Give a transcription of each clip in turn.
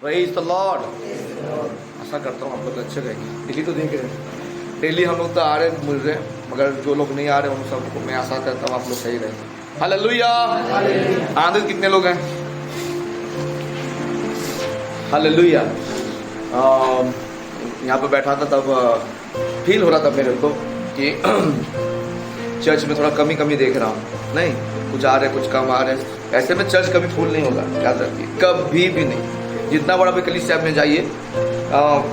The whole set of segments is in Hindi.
Praise the Lord. आशा करता हूँ आप लोग अच्छे रहेंगे। डेली तो देख रहे हैं, डेली हम लोग तो आ रहे हैं मिल रहे हैं, मगर जो लोग नहीं आ रहे उन सबको मैं आशा करता हूँ आप लोग सही रहेंगे। हालेलुया। आनंद कितने लोग हैं? हालेलुया। यहाँ पे बैठा था तब फील हो रहा था मेरे को कि चर्च में थोड़ा कमी देख रहा हूँ। नहीं, कुछ आ रहे कुछ कम आ रहे, ऐसे में चर्च कभी फुल नहीं होगा, याद रखिए, कभी भी नहीं। जितना बड़ा भी कलीसिया में जाइए,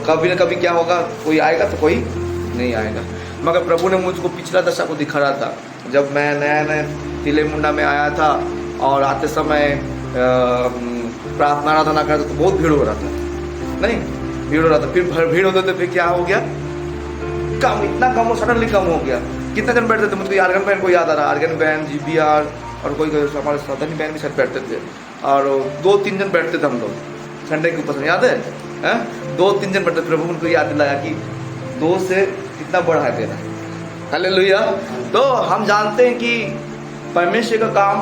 कभी ना कभी क्या होगा, कोई आएगा तो कोई नहीं आएगा। मगर प्रभु ने मुझको पिछला दशा को दिखा रहा था, जब मैं नया तिले मुंडा में आया था और आते समय प्रार्थना आराधना करता तो बहुत भीड़ हो रहा था। नहीं, भीड़ हो रहा था, फिर भीड़ होते तो फिर क्या हो गया, कम, इतना कम हो, सडनली कम हो गया। कितने जन बैठते थे? मुझको आर्गन बहन को याद आ रहा, आर्गन बहन, GBR और कोई हमारे सदनी बहन भी साथ बैठते थे, और 2-3 जन बैठते थे हम लोग संडे के ऊपर, याद है? 2-3 जन बैठते। प्रभु उनको याद दिलाया कि 2 से कितना बढ़ा देना। हालेलुया। तो हम जानते हैं कि परमेश्वर का काम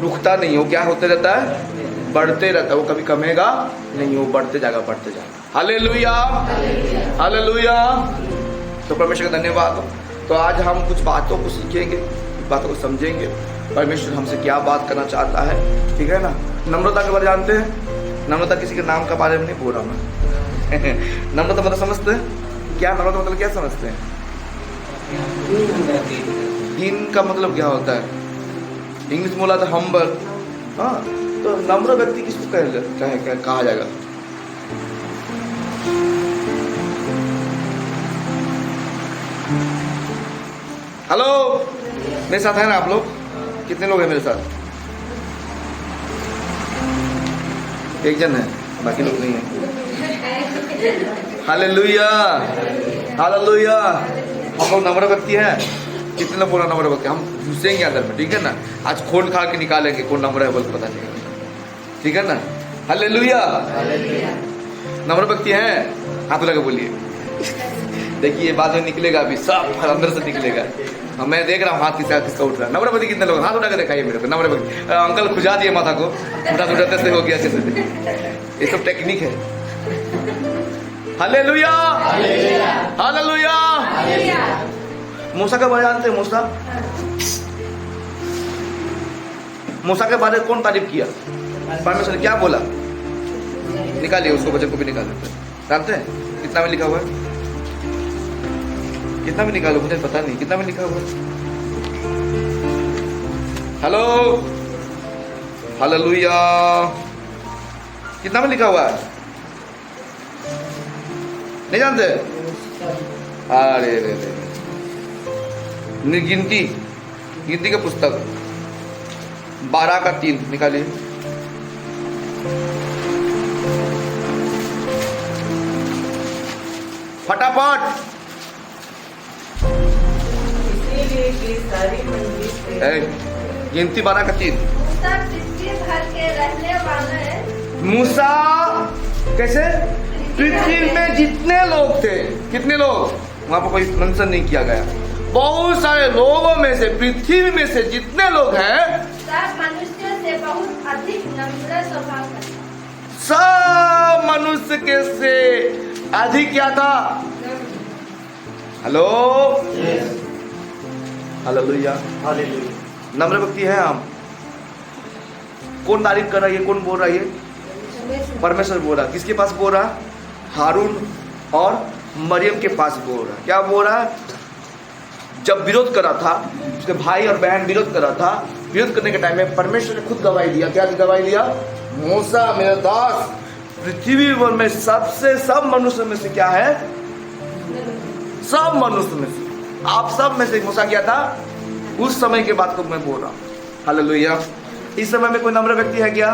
रुकता नहीं हो, क्या होते रहता है, बढ़ते रहता है, वो कभी कमेगा नहीं, वो बढ़ते जाएगा, बढ़ते जाएगा। Hallelujah, hallelujah. तो परमेश्वर का धन्यवाद। तो आज हम कुछ बातों को सीखेंगे, बातों को समझेंगे, परमेश्वर हमसे क्या बात करना चाहता है, ठीक है ना। नम्रता के बारे में जानते हैं? नम्रता किसी के नाम के बारे में नहीं बोल रहा मैं। नम्रता मतलब समझते हैं क्या? नम्रता मतलब क्या समझते हैं? इनका मतलब क्या होता है? इंग्लिश में बोला था हम्बल। हाँ, तो नम्र व्यक्ति किसको कहा जाएगा? हेलो, मेरे साथ है ना आप लोग? कितने लोग हैं मेरे साथ? एक जन है, बाकी लोग नहीं है। Hallelujah, hallelujah. हम लोग नम्र व्यक्ति हैं। कितने लोग बोला नम्र व्यक्ति? हम घुसेंगे अंदर में, ठीक है ना। आज खोल खा के निकालेंगे कौन नम्र है, बोल पता नहीं, ठीक है ना। हालेलुया। नम्र व्यक्ति हैं, हाथ लगा बोलिए। देखिए बाद में निकलेगा, अभी सब अंदर से निकलेगा। मैं देख रहा हूँ हाथ किसका उठ रहा है। नम्र व्यक्ति कितने लोग? हाथ उठा के दिखाइए मेरे को। नम्र व्यक्ति, अंकल खुजा दिए माथा को, उठाते से हो गया अच्छे से। ये सब टेक्निक है। Hallelujah, hallelujah. मूसा के बारे में जानते हैं? मूसा के बारे में कौन तारीफ किया? परमेश्वर ने क्या बोला? निकालिए उसको, बच्चे को भी निकाल देते हैं। जानते हैं कितना में लिखा हुआ है? कितना में निकालो, मुझे पता नहीं कितना में लिखा हुआ है। Hello, hallelujah. कितना में लिखा हुआ है? नहीं जानते? अरे रे रे, गिनती का पुस्तक 12 का 3 निकालिए। फटाफट। गिनती 12 का 3। मूसा कैसे? पृथ्वी में जितने लोग थे, कितने लोग? वहां पर कोई मेंशन नहीं किया गया। बहुत सारे लोगों में से, पृथ्वी में से जितने लोग हैं, सब मनुष्य से बहुत अधिक नम्र स्वभाव का, सब मनुष्य के से अधिक क्या था? Hello, hallelujah, hallelujah. नम्र व्यक्ति है हम। कौन तारीफ कर रहा है? कौन बोल रहा है? परमेश्वर बोल रहा। किसके पास बोल रहा? हारून और मरियम के पास बोल रहा। क्या बोल रहा है? जब विरोध कर रहा था, उसके भाई और बहन विरोध कर रहा था, विरोध करने के टाइम में परमेश्वर ने खुद गवाही दिया। क्या गवाही दिया? मूसा मेरा दास पृथ्वी में सबसे, सब मनुष्य में से क्या है? सब मनुष्य में से, आप सब में से मूसा क्या था? उस समय के बात को मैं बोल रहा हूँ। हालेलुया। इस समय में कोई नम्र व्यक्ति है क्या?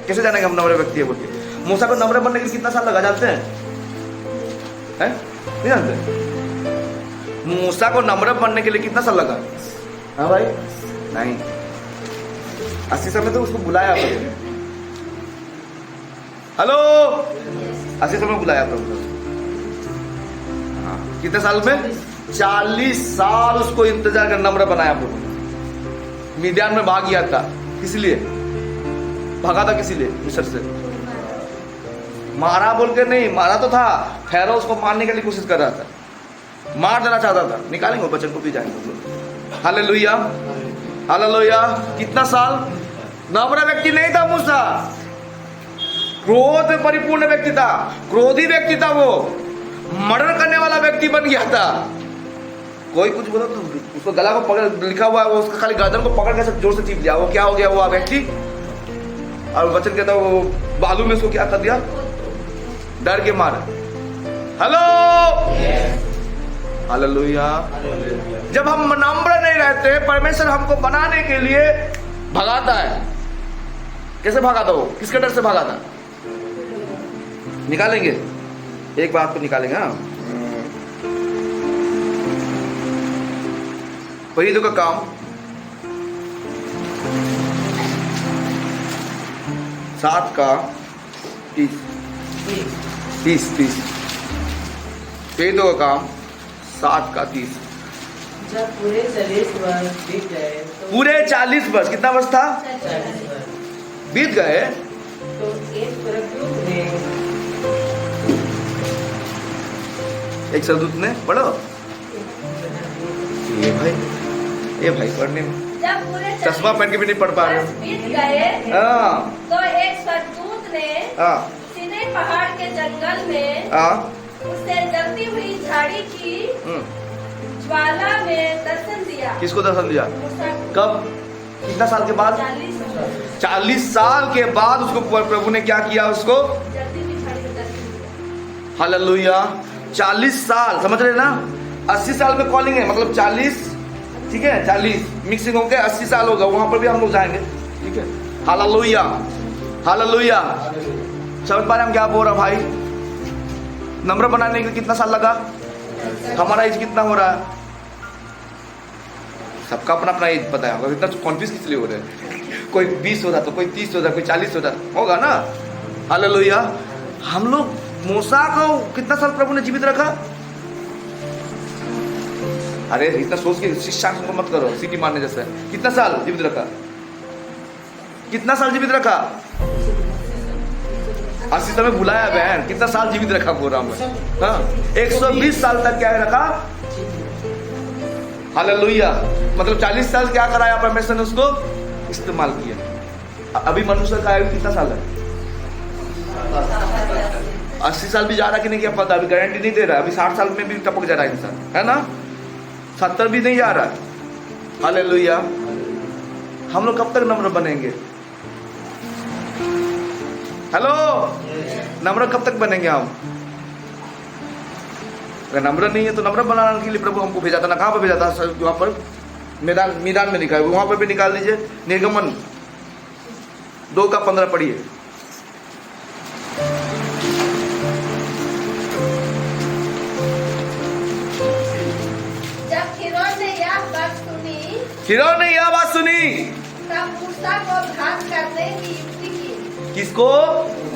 कैसे जानेंगे हम नम्र व्यक्ति है बोल के? मूसा को नम्र बनने के लिए कितना साल लगा जानते हैं? नहीं जानते? मूसा को नम्र बनने के लिए कितना साल लगा? हाँ भाई, नहीं, 80 साल में तो उसको बुलाया। हेलो, 80 साल में बुलाया था। हाँ, कितने साल में? 40 साल उसको इंतजार कर नम्र बनाया। मिद्यान में भाग गया था, किस लिए भागा था? किस लिए? मिस्र से। मारा बोल के नहीं, मारा तो था, फेरो उसको मारने के लिए कोशिश कर रहा था, मार देना चाहता था। निकालेंगे बच्चन को भी जाएंगे। Hallelujah, hallelujah. कितना साल? नम्र व्यक्ति नहीं था मूसा, क्रोध में परिपूर्ण व्यक्ति था, क्रोधी व्यक्ति था, वो मर्डर करने वाला व्यक्ति बन गया था। कोई कुछ बोला तो उसको गला को पकड़, लिखा हुआ है वो, उसका खाली गर्दन को पकड़ के सब जोर से चीप दिया। वो क्या हो गया वो व्यक्ति? और वचन कहता वो बालू में उसको क्या कर दिया? डर के मारे। Hello, hallelujah. जब हम नम्र नहीं रहते, परमेश्वर हमको बनाने के लिए भगाता है। कैसे भगाता? वो किसके डर से भगाता? निकालेंगे, एक बात को निकालेंगे। हाँ, वही का काम 7 का 30 पेदों का काम 7 का 30। जब पूरे 40 वर्ष बीत गए तो पूरे 40 वर्ष, कितना वर्ष था? 40 वर्ष बीत गए तो एक स्वर्गदूत ने एक सरदूत ने, पढ़ो ये भाई पढ़ने में जब पूरे चश्मा पहन के भी नहीं पढ़ पा रहे। बीत गए हाँ तो एक स्वर्गदूत ने हाँ सीनै पहाड़ के जंगल में हाँ उसे जलती हुई झाड़ी की ज्वाला में दर्शन दिया। किसको दर्शन दिया? मूसा को। कब? कितना साल के बाद? 40 वर्ष 40 साल के बाद उसको प्रभु ने क्या किया? उसको जलती हुई झाड़ी में दर्शन दिया। हालेलुया। 40 साल, समझ रहे ना? 80 साल में कॉलिंग है, मतलब 40, ठीक है, 40 मिक्सिंग होकर 80 साल होगा, वहां पर भी हम लोग जाएंगे, ठीक है। Hallelujah, hallelujah. समझ पा रहे हम क्या बोल रहा भाई? नम्र बनाने के लिए कितना साल लगा? हमारा एज कितना हो रहा है? सबका अपना अपना एज पता है, इतना कॉन्फ्यूज किस लिए हो रहे हैं? कोई 20 होता, तो कोई 30 होता, कोई 40 होता होगा ना। हालेलुया। हम लोग मूसा को कितना साल प्रभु ने जीवित रखा? अरे इतना सोच के शिक्षा को मत करो, सीटी मारने जैसा। कितना साल जीवित रखा? कितना साल जीवित रखा? 80 समय बुलाया बहन, कितना साल जीवित रखा बोल रहा हूं। हाँ, 120 साल तक क्या रखा? हालेलुया। मतलब 40 साल क्या कराया परमेश्वर ने? उसको इस्तेमाल किया। अभी मनुष्य का आयु कितना साल है? 80 साल भी जा रहा कि नहीं क्या पता, अभी गारंटी नहीं दे रहा। अभी 60 साल में भी टपक जा रहा है इंसान, है ना? 70 भी नहीं जा रहा। हालेलुया। हम लोग कब तक नम्र बनेंगे? हेलो, नम्र कब तक बनेंगे हम? अगर नम्र नहीं है तो नम्र बनाने के लिए प्रभु हमको भेजा था ना। कहाँ पर भेजा था? वहां पर मैदान में निकाल, वहां पर भी निकाल दीजिए। निर्गमन 2 का 15 पढ़िए। जब फिरौन ने यह बात सुनी, फिरौन ने यह बात सुनी, तब मूसा को घात करने की युक्ति की। किसको?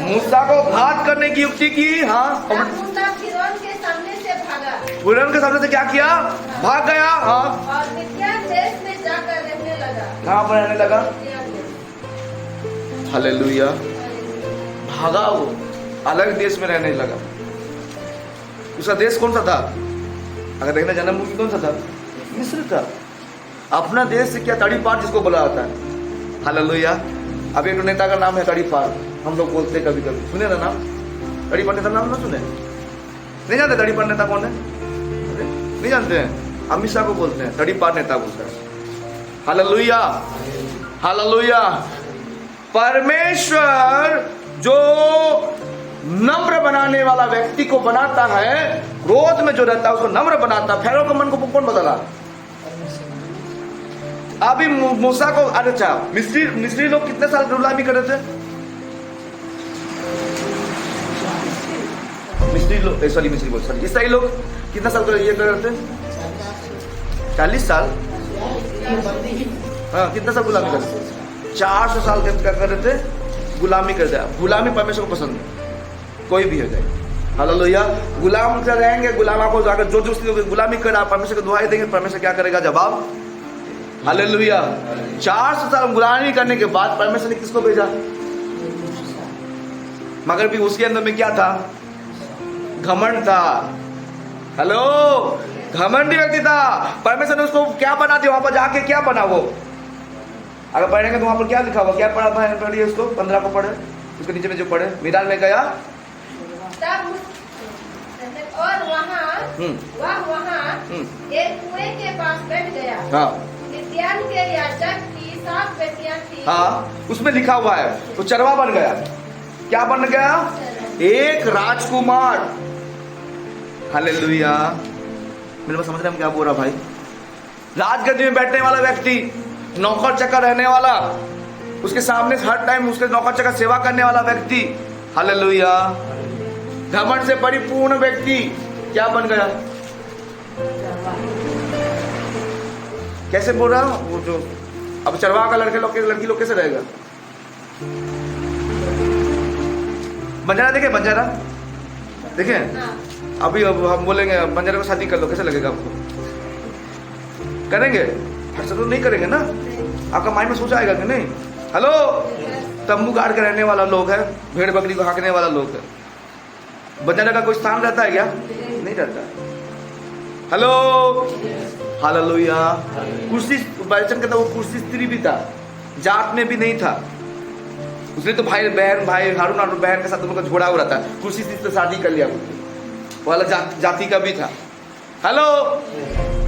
मूसा को घात करने की युक्ति की। हाँ, तब मूसा फिरौन के सामने से भागा फिरौन के सामने से क्या किया? भाग गया। हाँ, और मिद्यान देश में जाकर रहने लगा। कहाँ पर रहने लगा? मिद्यान देश। हालेलुया। भागा, वो अलग देश में रहने लगा। उसका देश कौन सा था? अगर देखना जन्मभूमि कौन सा था? मिस्र था। अपना देश से क्या? तड़ीपार जिसको बोला जाता है। हालेलुया। अब एक नेता का नाम है तड़ीपार, हम लोग बोलते कभी कभी, सुने ना नाम? तड़ीपार नेता नाम ना सुने? नहीं जानते तड़ीपार नेता कौन है? नहीं जानते हैं? अमित शाह को बोलते हैं तड़ीपार नेता बोलते हैं। Hallelujah, hallelujah. परमेश्वर जो नम्र बनाने वाला व्यक्ति को बनाता है, क्रोध में जो रहता है उसको नम्र बनाता है। फेरो के मन को कौन बदला? अभी मूसा को, अच्छा, मिस्री लोग कितने साल गुलामी कर रहे थे? इसराइल लोग कितना साल ये कर रहे थे? 40 साल। हाँ, कितना साल गुलामी कर रहे थे? 400 साल क्या कर रहे थे? गुलामी कर दिया। गुलामी परमेश्वर को पसंद है, कोई भी हो जाए। हालेलुया। गुलाम कर रहेंगे, गुलाम आपको जाकर जो गुलामी कर रहा, परमेश्वर को दुहाई देंगे, परमेश्वर क्या करेगा? जवाब। हालेलुया। 400 साल गुलामी करने के बाद परमेश्वर ने किसको भेजा? मगर भी उसके अंदर में क्या था? घमंड था। हेलो, घमंडी व्यक्ति था। परमेश्वर ने उसको क्या बना दिया? वहां पर जाके क्या बना वो? अगर पढ़ेंगे तो वहां पर क्या लिखा हुआ? क्या पढ़ा था? पढ़िए उसको, 15 को पढ़े, उसके नीचे में जो पढ़े, मैदान में गया और वहाँ एक कुएं के पास बैठ गया। हाँ मिद्यान के याजक की 7 बेटियां थी। हाँ, उसमें लिखा हुआ है वो चरवा बन गया। क्या बन गया? एक राजकुमार। हालेलुया। मेरे को समझ रहे हम क्या बोल रहा भाई? राजगद्दी में बैठने वाला व्यक्ति, नौकर चक्कर रहने वाला, उसके सामने हर टाइम उसके नौकर चक्कर सेवा करने वाला व्यक्ति। हालेलुया। घमंड से परिपूर्ण व्यक्ति क्या बन गया? कैसे बोल रहा हूं? वो जो अब चरवाहा का लड़की लोग कैसे रहेगा? बंजारा देखे? बंजारा देखे? अभी अब हम बोलेंगे बंजारा को शादी कर लो, कैसे लगेगा आपको? करेंगे? ऐसा तो नहीं करेंगे ना। आपका माइंड में सोच आएगा कि नहीं? हेलो, तंबू गाड़ के रहने वाला लोग है, भेड़ बकरी को हाँकने वाला लोग है। बंजारा का कोई स्थान रहता है क्या? नहीं रहता है। Hello, hallelujah. कुर्सी वचन कहता, वो कुर्सी स्त्री भी था, जात में भी नहीं था। उसने तो भाई हारून और बहन के साथ उनका झोड़ा हो रहा था, कुर्सी से शादी कर लिया, वाला जाति का भी था। Hello,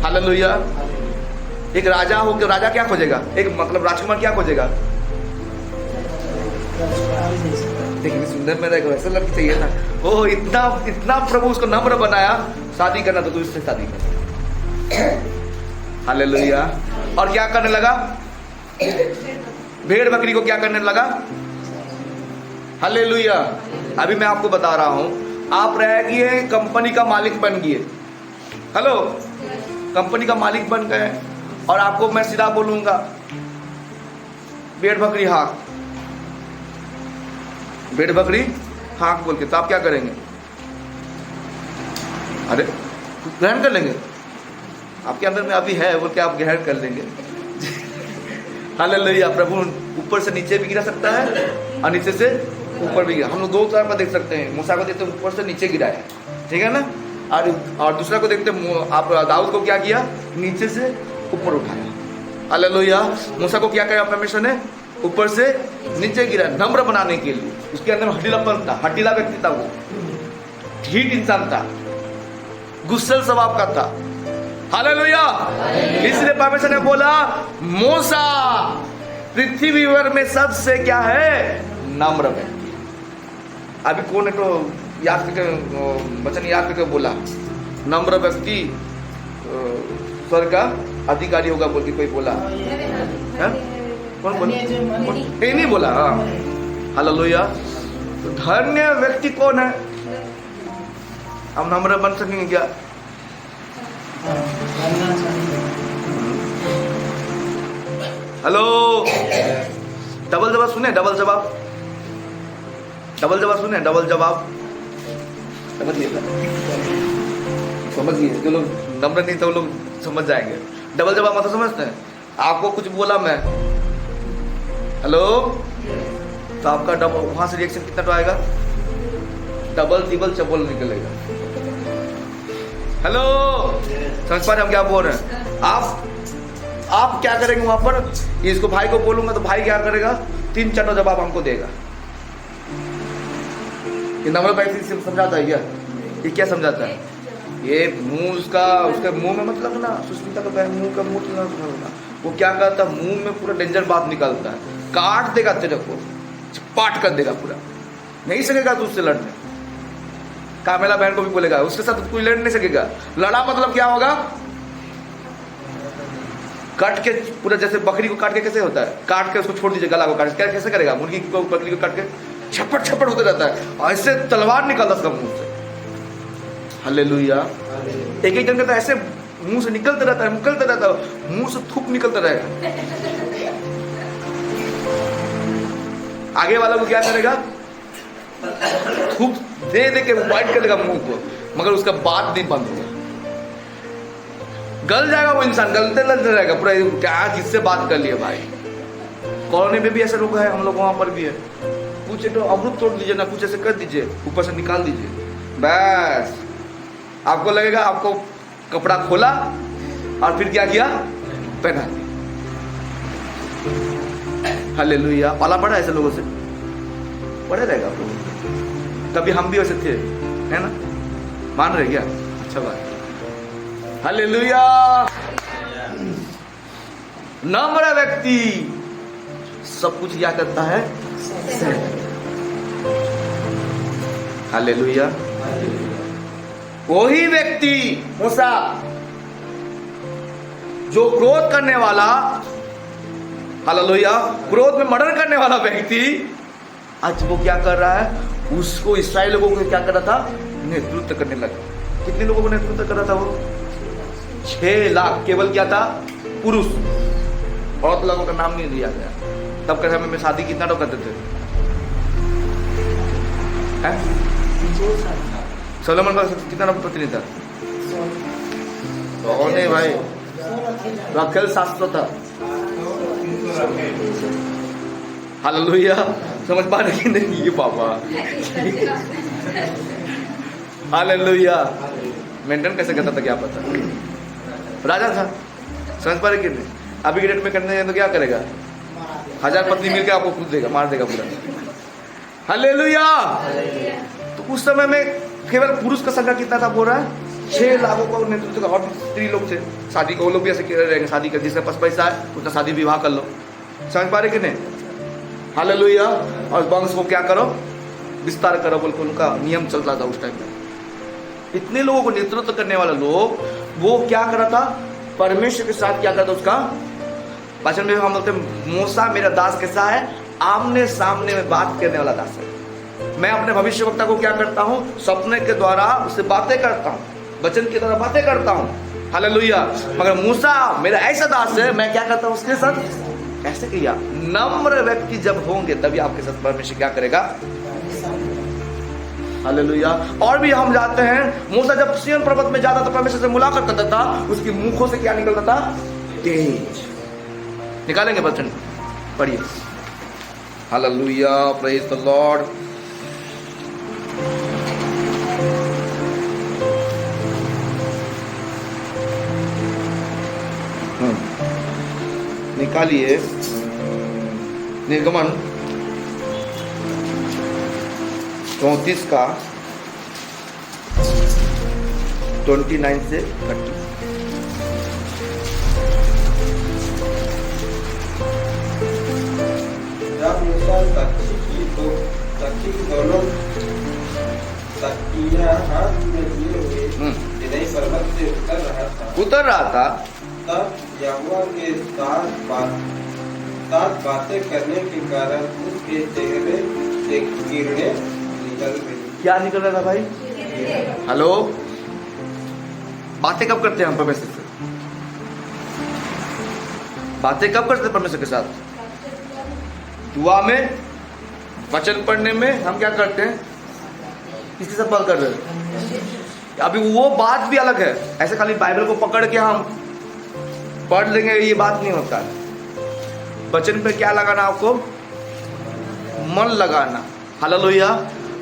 hallelujah. एक राजा हो, राजा क्या खोजेगा? एक मतलब राजकुमार क्या खोजेगा? देखिए सुंदर में रहेगा, ऐसा लड़की चाहिए ना। ओ इतना प्रभु उसको नम्र बनाया, शादी करना तो तू इससे शादी कर। हालेलुया। और क्या करने लगा? भेड़ बकरी को क्या करने लगा? हालेलुया। अभी मैं आपको बता रहा हूं, आप रह गए कंपनी का मालिक बन गए। हेलो, कंपनी का मालिक बन गए और आपको मैं सीधा बोलूंगा भेड़ बकरी हाँक, भेड़ बकरी हाँक बोल के, तो आप क्या करेंगे? अरे ग्रहण कर लेंगे। आपके अंदर में अभी है वो, क्या आप ग्रहण कर लेंगे? हालेलुया। प्रभु ऊपर से नीचे भी गिरा सकता है और नीचे से ऊपर भी गिरा। हम लोग 2 तरह का देख सकते हैं। मूसा को देखते ऊपर से नीचे गिरा है, ठीक है ना? और दूसरा को देखते आप दाऊद को क्या किया? नीचे से ऊपर उठाया। हालेलुया। मूसा को क्या किया परमेश्वर ने? ऊपर से नीचे गिरा, नम्र बनाने के लिए। उसके अंदर हठीलापन था, हठीला व्यक्ति था, वो ढीठ इंसान था, गुस्सैल स्वभाव का था। हालेलुया। इसलिए परमेश्वर ने बोला, मूसा पृथ्वी भर में सबसे क्या है? नम्र व्यक्ति। अभी कौन है तो याद करके वचन याद करके बोला, नम्र व्यक्ति स्वर्ग का अधिकारी होगा बोल के कोई बोला है? कौन बोला? ये नहीं बोला। हाँ, हालेलुया। तो धन्य व्यक्ति कौन है? हम नम्र बन सकेंगे क्या? हेलो, डबल जवाब सुने? डबल जवाब सुने? डबल जवाब समझिए। जो लोग नम्र नहीं तो लोग समझ जाएंगे। डबल जवाब मतलब समझते हैं? आपको कुछ बोला मैं, हेलो, तो आपका डबल वहां से रिएक्शन कितना तो आएगा? डबल तिबल चबल निकलेगा। हेलो, समझ पा रहे हम क्या बोल रहे हैं? आप क्या करेंगे वहां पर? इसको भाई को बोलूंगा तो भाई क्या करेगा? 3-4 जवाब हमको देगा। ये नम्र व्यक्ति से समझाता है क्या? ये क्या समझाता है? ये मुंह उसके मुंह में मतलब ना, सुष्मिता का मुंह का मुंह ना, वो क्या करता है? मुंह में पूरा डेंजर बात निकलता है, काट देगा तेरे को, पाट कर देगा पूरा। नहीं सकेगा तू उससे लड़ने। कामेला बहन को भी बोलेगा, उसके साथ कोई लड़ नहीं सकेगा। लड़ा मतलब क्या होगा? काट के पूरा, जैसे बकरी को काट के कैसे होता है, काट के उसको छोड़ दीजिए, गला को काट के कैसे करेगा? मुर्गी को, बकरी को काट के छप्पड़ होता रहता है, ऐसे तलवार निकलता उसका मुंह से। हालेलुया। एक जन का ऐसे मुंह से निकलता रहता है, मुंह से थूक निकलता रहेगा। आगे वाला को क्या करेगा? थूक दे के वाइट कर देगा मुंह को, मगर उसका बात नहीं बंद होगा। गल जाएगा वो इंसान, गलते रहेगा पूरा। क्या किससे बात कर लिया भाई? कॉलोनी में भी ऐसे लोग हैं, हम लोग वहां पर भी है। कुछ तो अमृत तोड़ लीजिए ना, कुछ ऐसे कर दीजिए, ऊपर से निकाल दीजिए, बस आपको लगेगा आपको कपड़ा खोला और फिर क्या किया, पहना दिया। हालेलुया। पाला पड़ा ऐसे लोगों से, पड़े रहेगा आप लोगों। कभी हम भी वैसे थे, है ना, मान रहे क्या? अच्छा बात। हालेलुया। नम्र व्यक्ति सब कुछ क्या करता है, हालेलुया। वही व्यक्ति मूसा जो क्रोध करने वाला, हालेलुया, क्रोध में मर्डर करने वाला व्यक्ति, आज वो क्या कर रहा है, उसको इस्राएल लोगों को क्या कर रहा था, नेतृत्व करने लगा। कितने लोगों को नेतृत्व कर रहा था वो? 6 लाख। केवल क्या था, पुरुष, औरत लोगों का नाम नहीं लिया गया। तब के समय में शादी कितना लोग करते थे? सोलोमन का कितना पत्नी था? तो नहीं भाई, राखेल 700 था। हालेलुया। समझ पा रहे कि नहीं ये पापा? हालेलुया। मेंटेन कैसे करता था क्या पता, राजा था। समझ पा रहे कि नहीं? अभी के डेट में करने तो क्या करेगा, 1000 पत्नी मिलकर आपको खुद देगा, मार देगा पूरा। हालेलुया। तो उस समय में केवल पुरुष का संख्या कितना था बोल रहा है, 6 लाखों का नेतृत्व का। और स्त्री लोग थे, शादी को वो लोग भी ऐसे रहेंगे, शादी कर, जिसके पास पैसा है उतना शादी विवाह कर लो। समझ पा रहे कि नहीं? हालेलुया। और वंश को क्या करो, विस्तार करो, बोल के उनका नियम चलता था उस टाइम में। इतने लोगों को नेतृत्व करने वाला लोग, वो क्या कर रहा था, परमेश्वर के साथ क्या करता, उसका वचन में हम बोलते हैं, मूसा मेरा दास कैसा है, आमने सामने में बात करने वाला दास है। मैं अपने भविष्यवक्ता को क्या करता हूँ, सपने के द्वारा उससे बातें करता हूँ, वचन के द्वारा बातें करता हूँ। हालेलुया। मगर मूसा मेरा ऐसा दास है, मैं क्या करता हूँ उसके साथ, कैसे किया, नम्र व्यक्ति जब होंगे तभी आपके साथ परमेश्वर क्या करेगा। हालेलुया। और भी हम जाते हैं, मूसा जब सिय्योन पर्वत में जाता था, परमेश्वर से मुलाकात करता था, उसकी मुखों से क्या निकलता था, तेज। निकालेंगे वचन, पढ़िए। Hallelujah, praise the Lord. निकालिए निर्गमन 34 का 29 से 30। जब मूसा तख्ती की दोनों तख्तियां हाथ में लिए हुए सीनाई पर्वत से उतर रहा था, तब यहोवा के साथ बातें करने के कारण उसके चेहरे से किरणें निकल गई। क्या निकल रहा था भाई? हेलो, बातें कब करते हैं हम परमेश्वर से? बातें कब करते हैं परमेश्वर के साथ? दुआ में, वचन पढ़ने में। हम क्या करते हैं, किसके साथ बात कर रहे हैं? अभी वो बात भी अलग है। ऐसे खाली बाइबल को पकड़ के हम पढ़ लेंगे, ये बात नहीं होता है। वचन पे क्या लगाना, आपको मन लगाना। हालेलुया।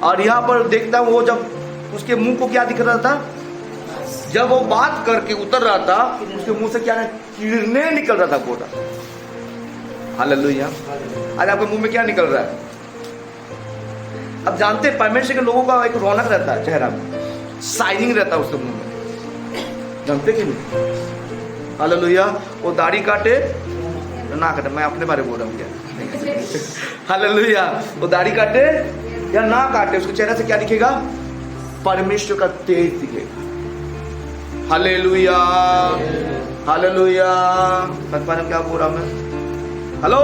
और यहाँ पर देखता हूँ, वो जब उसके मुंह को क्या दिख रहा था, जब वो बात करके उतर रहा था, उसके मुंह से क्या किरणें निकल रहा था पूरा। हालेलुया। आज आपके मुंह में क्या निकल रहा है? अब जानते हैं परमेश्वर के लोगों का एक रौनक रहता है चेहरा में, शाइनिंग रहता है उसके मुंह में, जानते कि नहीं? हालेलुया। वो दाढ़ी काटे ना काटे, मैं अपने बारे में बोल रहा हूँ क्या? हालेलुया। वो दाढ़ी काटे या ना काटे, उसके चेहरे से क्या दिखेगा? परमेश्वर का तेज दिखेगा। Hallelujah, hallelujah. भगवान क्या बोल रहा मैं? हेलो,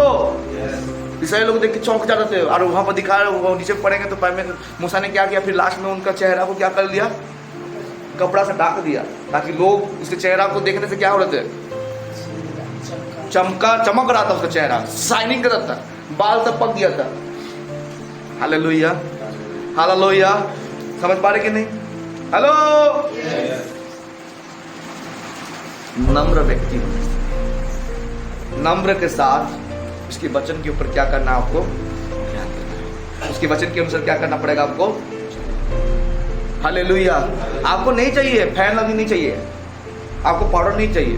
इसराइल लोग देख के चौंक जा रहे थे, और वहां पर दिखा रहे, नीचे पड़ेंगे तो परमेश्वर मूसा ने क्या किया, फिर लास्ट में उनका चेहरा को क्या कर दिया, कपड़ा से ढक दिया, ताकि लोग उसके चेहरा को देखने से क्या हो रहे थे, चमक रहा था उसका चेहरा, शाइनिंग कर रहा था, बाल तक पक गया था। Hallelujah, hallelujah. समझ पा रहे कि नहीं? हेलो। नम्र व्यक्ति, नम्र के साथ उसके वचन के ऊपर क्या करना आपको, उसके वचन के अनुसार क्या करना पड़ेगा आपको? हालेलुया। आपको नहीं चाहिए फैन लवली, नहीं चाहिए आपको, पाउडर नहीं चाहिए,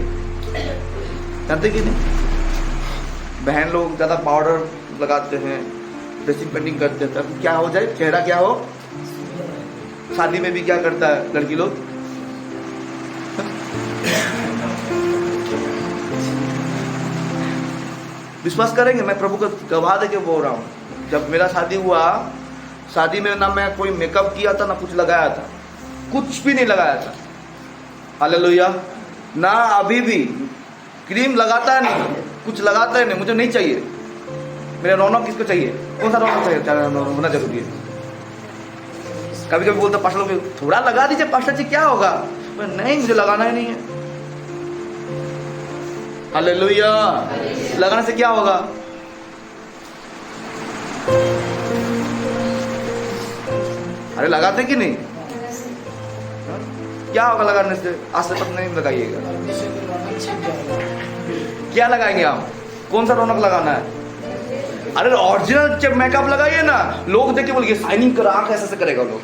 जानते कि नहीं? बहन लोग ज्यादा पाउडर लगाते हैं, ड्रेसिंग पेंटिंग करते हैं, तब क्या हो जाए, चेहरा क्या हो? शादी में भी क्या करता है लड़की लोग? विश्वास करेंगे, मैं प्रभु को गवाह दे के बोल रहा हूँ, जब मेरा शादी हुआ, शादी में ना मैं कोई मेकअप किया था ना कुछ लगाया था, कुछ भी नहीं लगाया था। हालेलुया। ना अभी भी क्रीम लगाता है, नहीं कुछ लगाता है, नहीं, मुझे नहीं चाहिए। मेरा रौनक किसको चाहिए? कौन सा रौनक चाहिए? होना जरूरी है। कभी कभी बोलता पास्टर लोग, थोड़ा लगा दीजिए पास्टर जी, क्या होगा? नहीं, मुझे लगाना ही नहीं है। हालेलुया। लगाने से क्या होगा? अरे लगाते कि नहीं? क्या होगा लगाने से? आज से तक नहीं लगाइएगा। क्या लगाएंगे आप? कौन सा रौनक लगाना है? अरे ओरिजिनल जब मेकअप लगाइए ना, लोग देख के बोलिए शाइनिंग कर, आंख ऐसे करेगा, लोग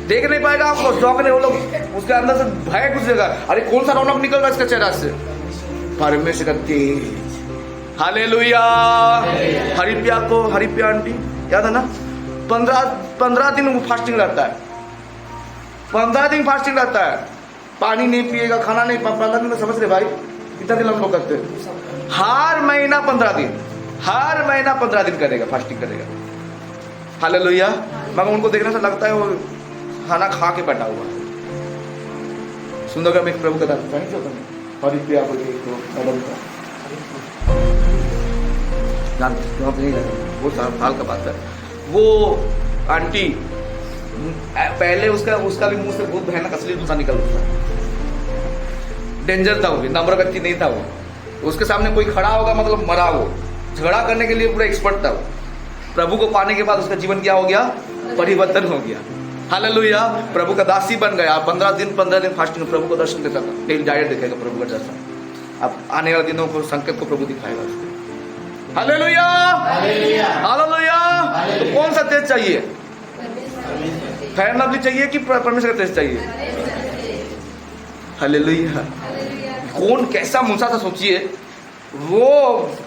देख नहीं पाएगा आपको, शौक नहीं, वो लोग उसके अंदर से भय घुस जाएगा। अरे कौन सा रौनक निकल रहा है इसके चेहरा से? परमेश्वर का तेज। हालेलुया। हरिप्रिया को, हरिप्रिया आंटी याद है ना, 15 दिन वो फास्टिंग रहता है, 15 दिन फास्टिंग रहता है, पानी नहीं पिएगा, खाना नहीं, 15 दिन में समझ रहे भाई कितना दिन हम लोग करते हैं? हर महीना 15 दिन, हर महीना 15 दिन करेगा, फास्टिंग करेगा। हालेलुया। मगर उनको देखने से लगता है वो खाना खा के बैठा हुआ। सुंदरगढ़ में एक प्रभु का दास था, हरिप्रिया को मैडम का, वो साल का बात है। वो आंटी पहले उसका भी मुंह से बहुत भयानक असली गुस्सा निकलता था, डेंजर था, वो भी नम्र व्यक्ति नहीं था वो। उसके सामने कोई खड़ा होगा मतलब मरा, वो झगड़ा करने के लिए पूरा एक्सपर्ट था। प्रभु को पाने के बाद उसका जीवन क्या हो गया? परिवर्तन हो गया। हालेलुया। प्रभु का दासी बन गया। 15 दिन फास्टिंग, प्रभु को दर्शन देता था, डेली डायरेक्ट दिखेगा प्रभु का दर्शन। अब आने वाले दिनों को संकेत को प्रभु दिखाएगा उसको। Hallelujah, hallelujah. तो कौन सा तेज चाहिए? फैन लवली चाहिए कि परमेश्वर का तेज चाहिए? हालेलुया। कौन कैसा मूसा था सोचिए, वो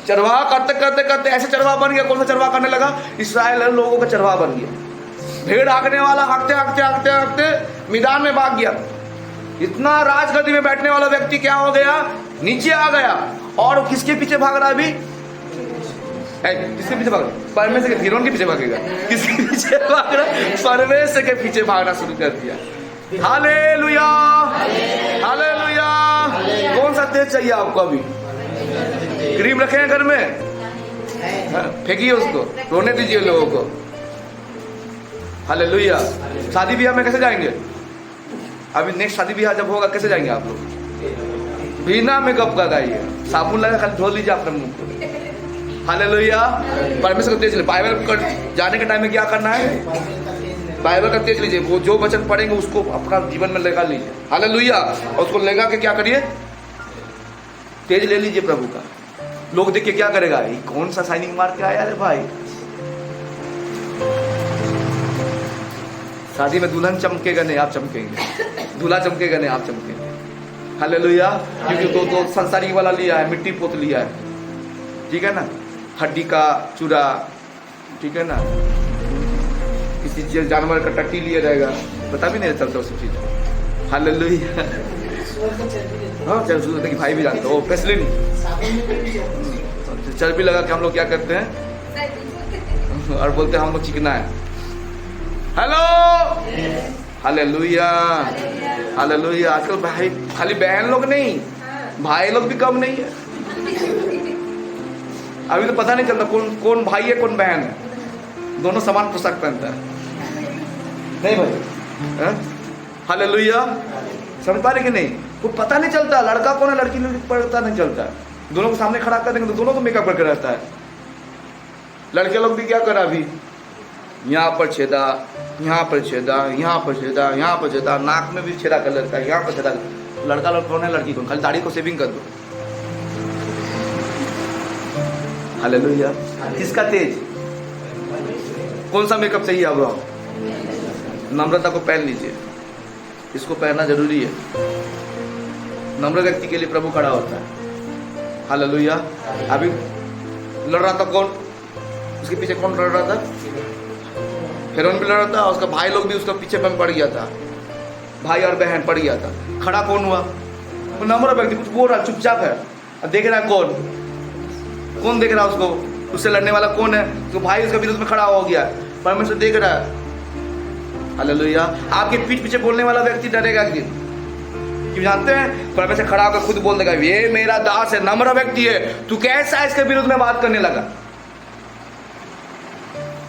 चरवाहा करते ऐसे चरवाहा बन गया। कौन सा चरवाहा करने लगा? इस्राएल लोगों का चरवाहा बन गया। भेड़ हाँकने वाला हाँकते मैदान में भाग गया। इतना राजगद्दी में बैठने वाला व्यक्ति क्या हो गया? नीचे आ गया। और किसके पीछे भाग रहा है अभी? किसके पीछे भाग रहा है? परमेश्वर के फिरौन के पीछे भागेगा। किसके पीछे भाग रहा है? परमेश्वर के पीछे भागना शुरू कर दिया। Hallelujah, hallelujah. कौन सा तेज चाहिए आपको अभी? क्रीम रखे हैं घर में, फेंकिए उसको, रोने दीजिए लोगों को। हालेलुया। शादी ब्याह में कैसे जाएंगे? अभी नेक्स्ट शादी ब्याह जब होगा कैसे जाएंगे आप लोग? बिना मेकअप का गाइए, साबुन लगा खाली धो लीजिए अपने मुंह को। हालेलुया। परमेश्वर को तेज लीजिए। बाइबल जाने के टाइम में क्या करना है? बाइबल का तेज लीजिए। वो जो वचन पढ़ेंगे उसको अपना जीवन में लगा लीजिए। हालेलुया। और उसको लगा के क्या करिए? तेज ले लीजिए प्रभु का। लोग देख के क्या करेगा? ये कौन सा शाइनिंग मार के आया रे भाई? शादी में दुल्हन चमकेगा नहीं, आप चमकेंगे। दूल्हा चमकेगा नहीं, आप चमकेंगे। हालेलुया। क्योंकि तो संसारी वाला लिया है, मिट्टी पोत लिया है, ठीक है ना, हड्डी का चूरा, ठीक है ना, किसी जानवर का टट्टी लिया जाएगा, पता भी नहीं चलता उस चीज। हालेलुया। हाँ, चल भाई भी जानते हो, पेसलिन चर्बी लगा के हम लोग क्या करते हैं और बोलते हैं हम लोग चिकना है। Hello, hallelujah, hallelujah. आजकल भाई खाली बहन लोग नहीं, भाई लोग भी कम नहीं है। अभी तो पता नहीं चलता कौन भाई है कौन बहन है। दोनों समान पोशाक पहनता है, नहीं भाई? हालेलुया। समझ पा रहे कि नहीं? वो पता नहीं चलता लड़का कौन है लड़की पता नहीं चलता। दोनों को सामने खड़ा कर देंगे तो दोनों को मेकअप करके रहता है। लड़के लोग भी क्या करा, अभी यहाँ पर छेदा, यहाँ पर छेदा, यहाँ पर छेदा, यहाँ पर छेदा, नाक में भी छेदा कर लेता है, यहाँ पर छेदा। लड़का लोग कौन है लड़की कौन? खाली दाढ़ी को सेविंग कर दो। हालेलुया। किसका तेज? कौन सा मेकअप चाहिए अब्राहम? नम्रता को पहन लीजिए, इसको पहनना जरूरी है। नम्र व्यक्ति के लिए प्रभु खड़ा होता है। हालेलुया। अभी लड़ रहा था कौन? उसके पीछे कौन लड़ रहा था? फिरौन भी लड़ रहा था, उसका भाई लोग भी उसका पीछे में पड़ गया था, भाई और बहन पड़ गया था। खड़ा कौन हुआ? वो नम्र व्यक्ति, कुछ बोल रहा, चुपचाप है। अब देख रहा है कौन देख रहा है उसको? उससे लड़ने वाला कौन है? तो भाई उसका विरोध में खड़ा हो गया, परमेश्वर देख रहा है। हालेलुया। आपके पीठ पीछे बोलने वाला व्यक्ति डरेगा कि क्यों जानते हैं? परमेश्वर खड़ा होकर खुद बोल देगा, ये मेरा दास है, नम्र व्यक्ति है, तू कैसा इसके विरुद्ध में बात करने लगा?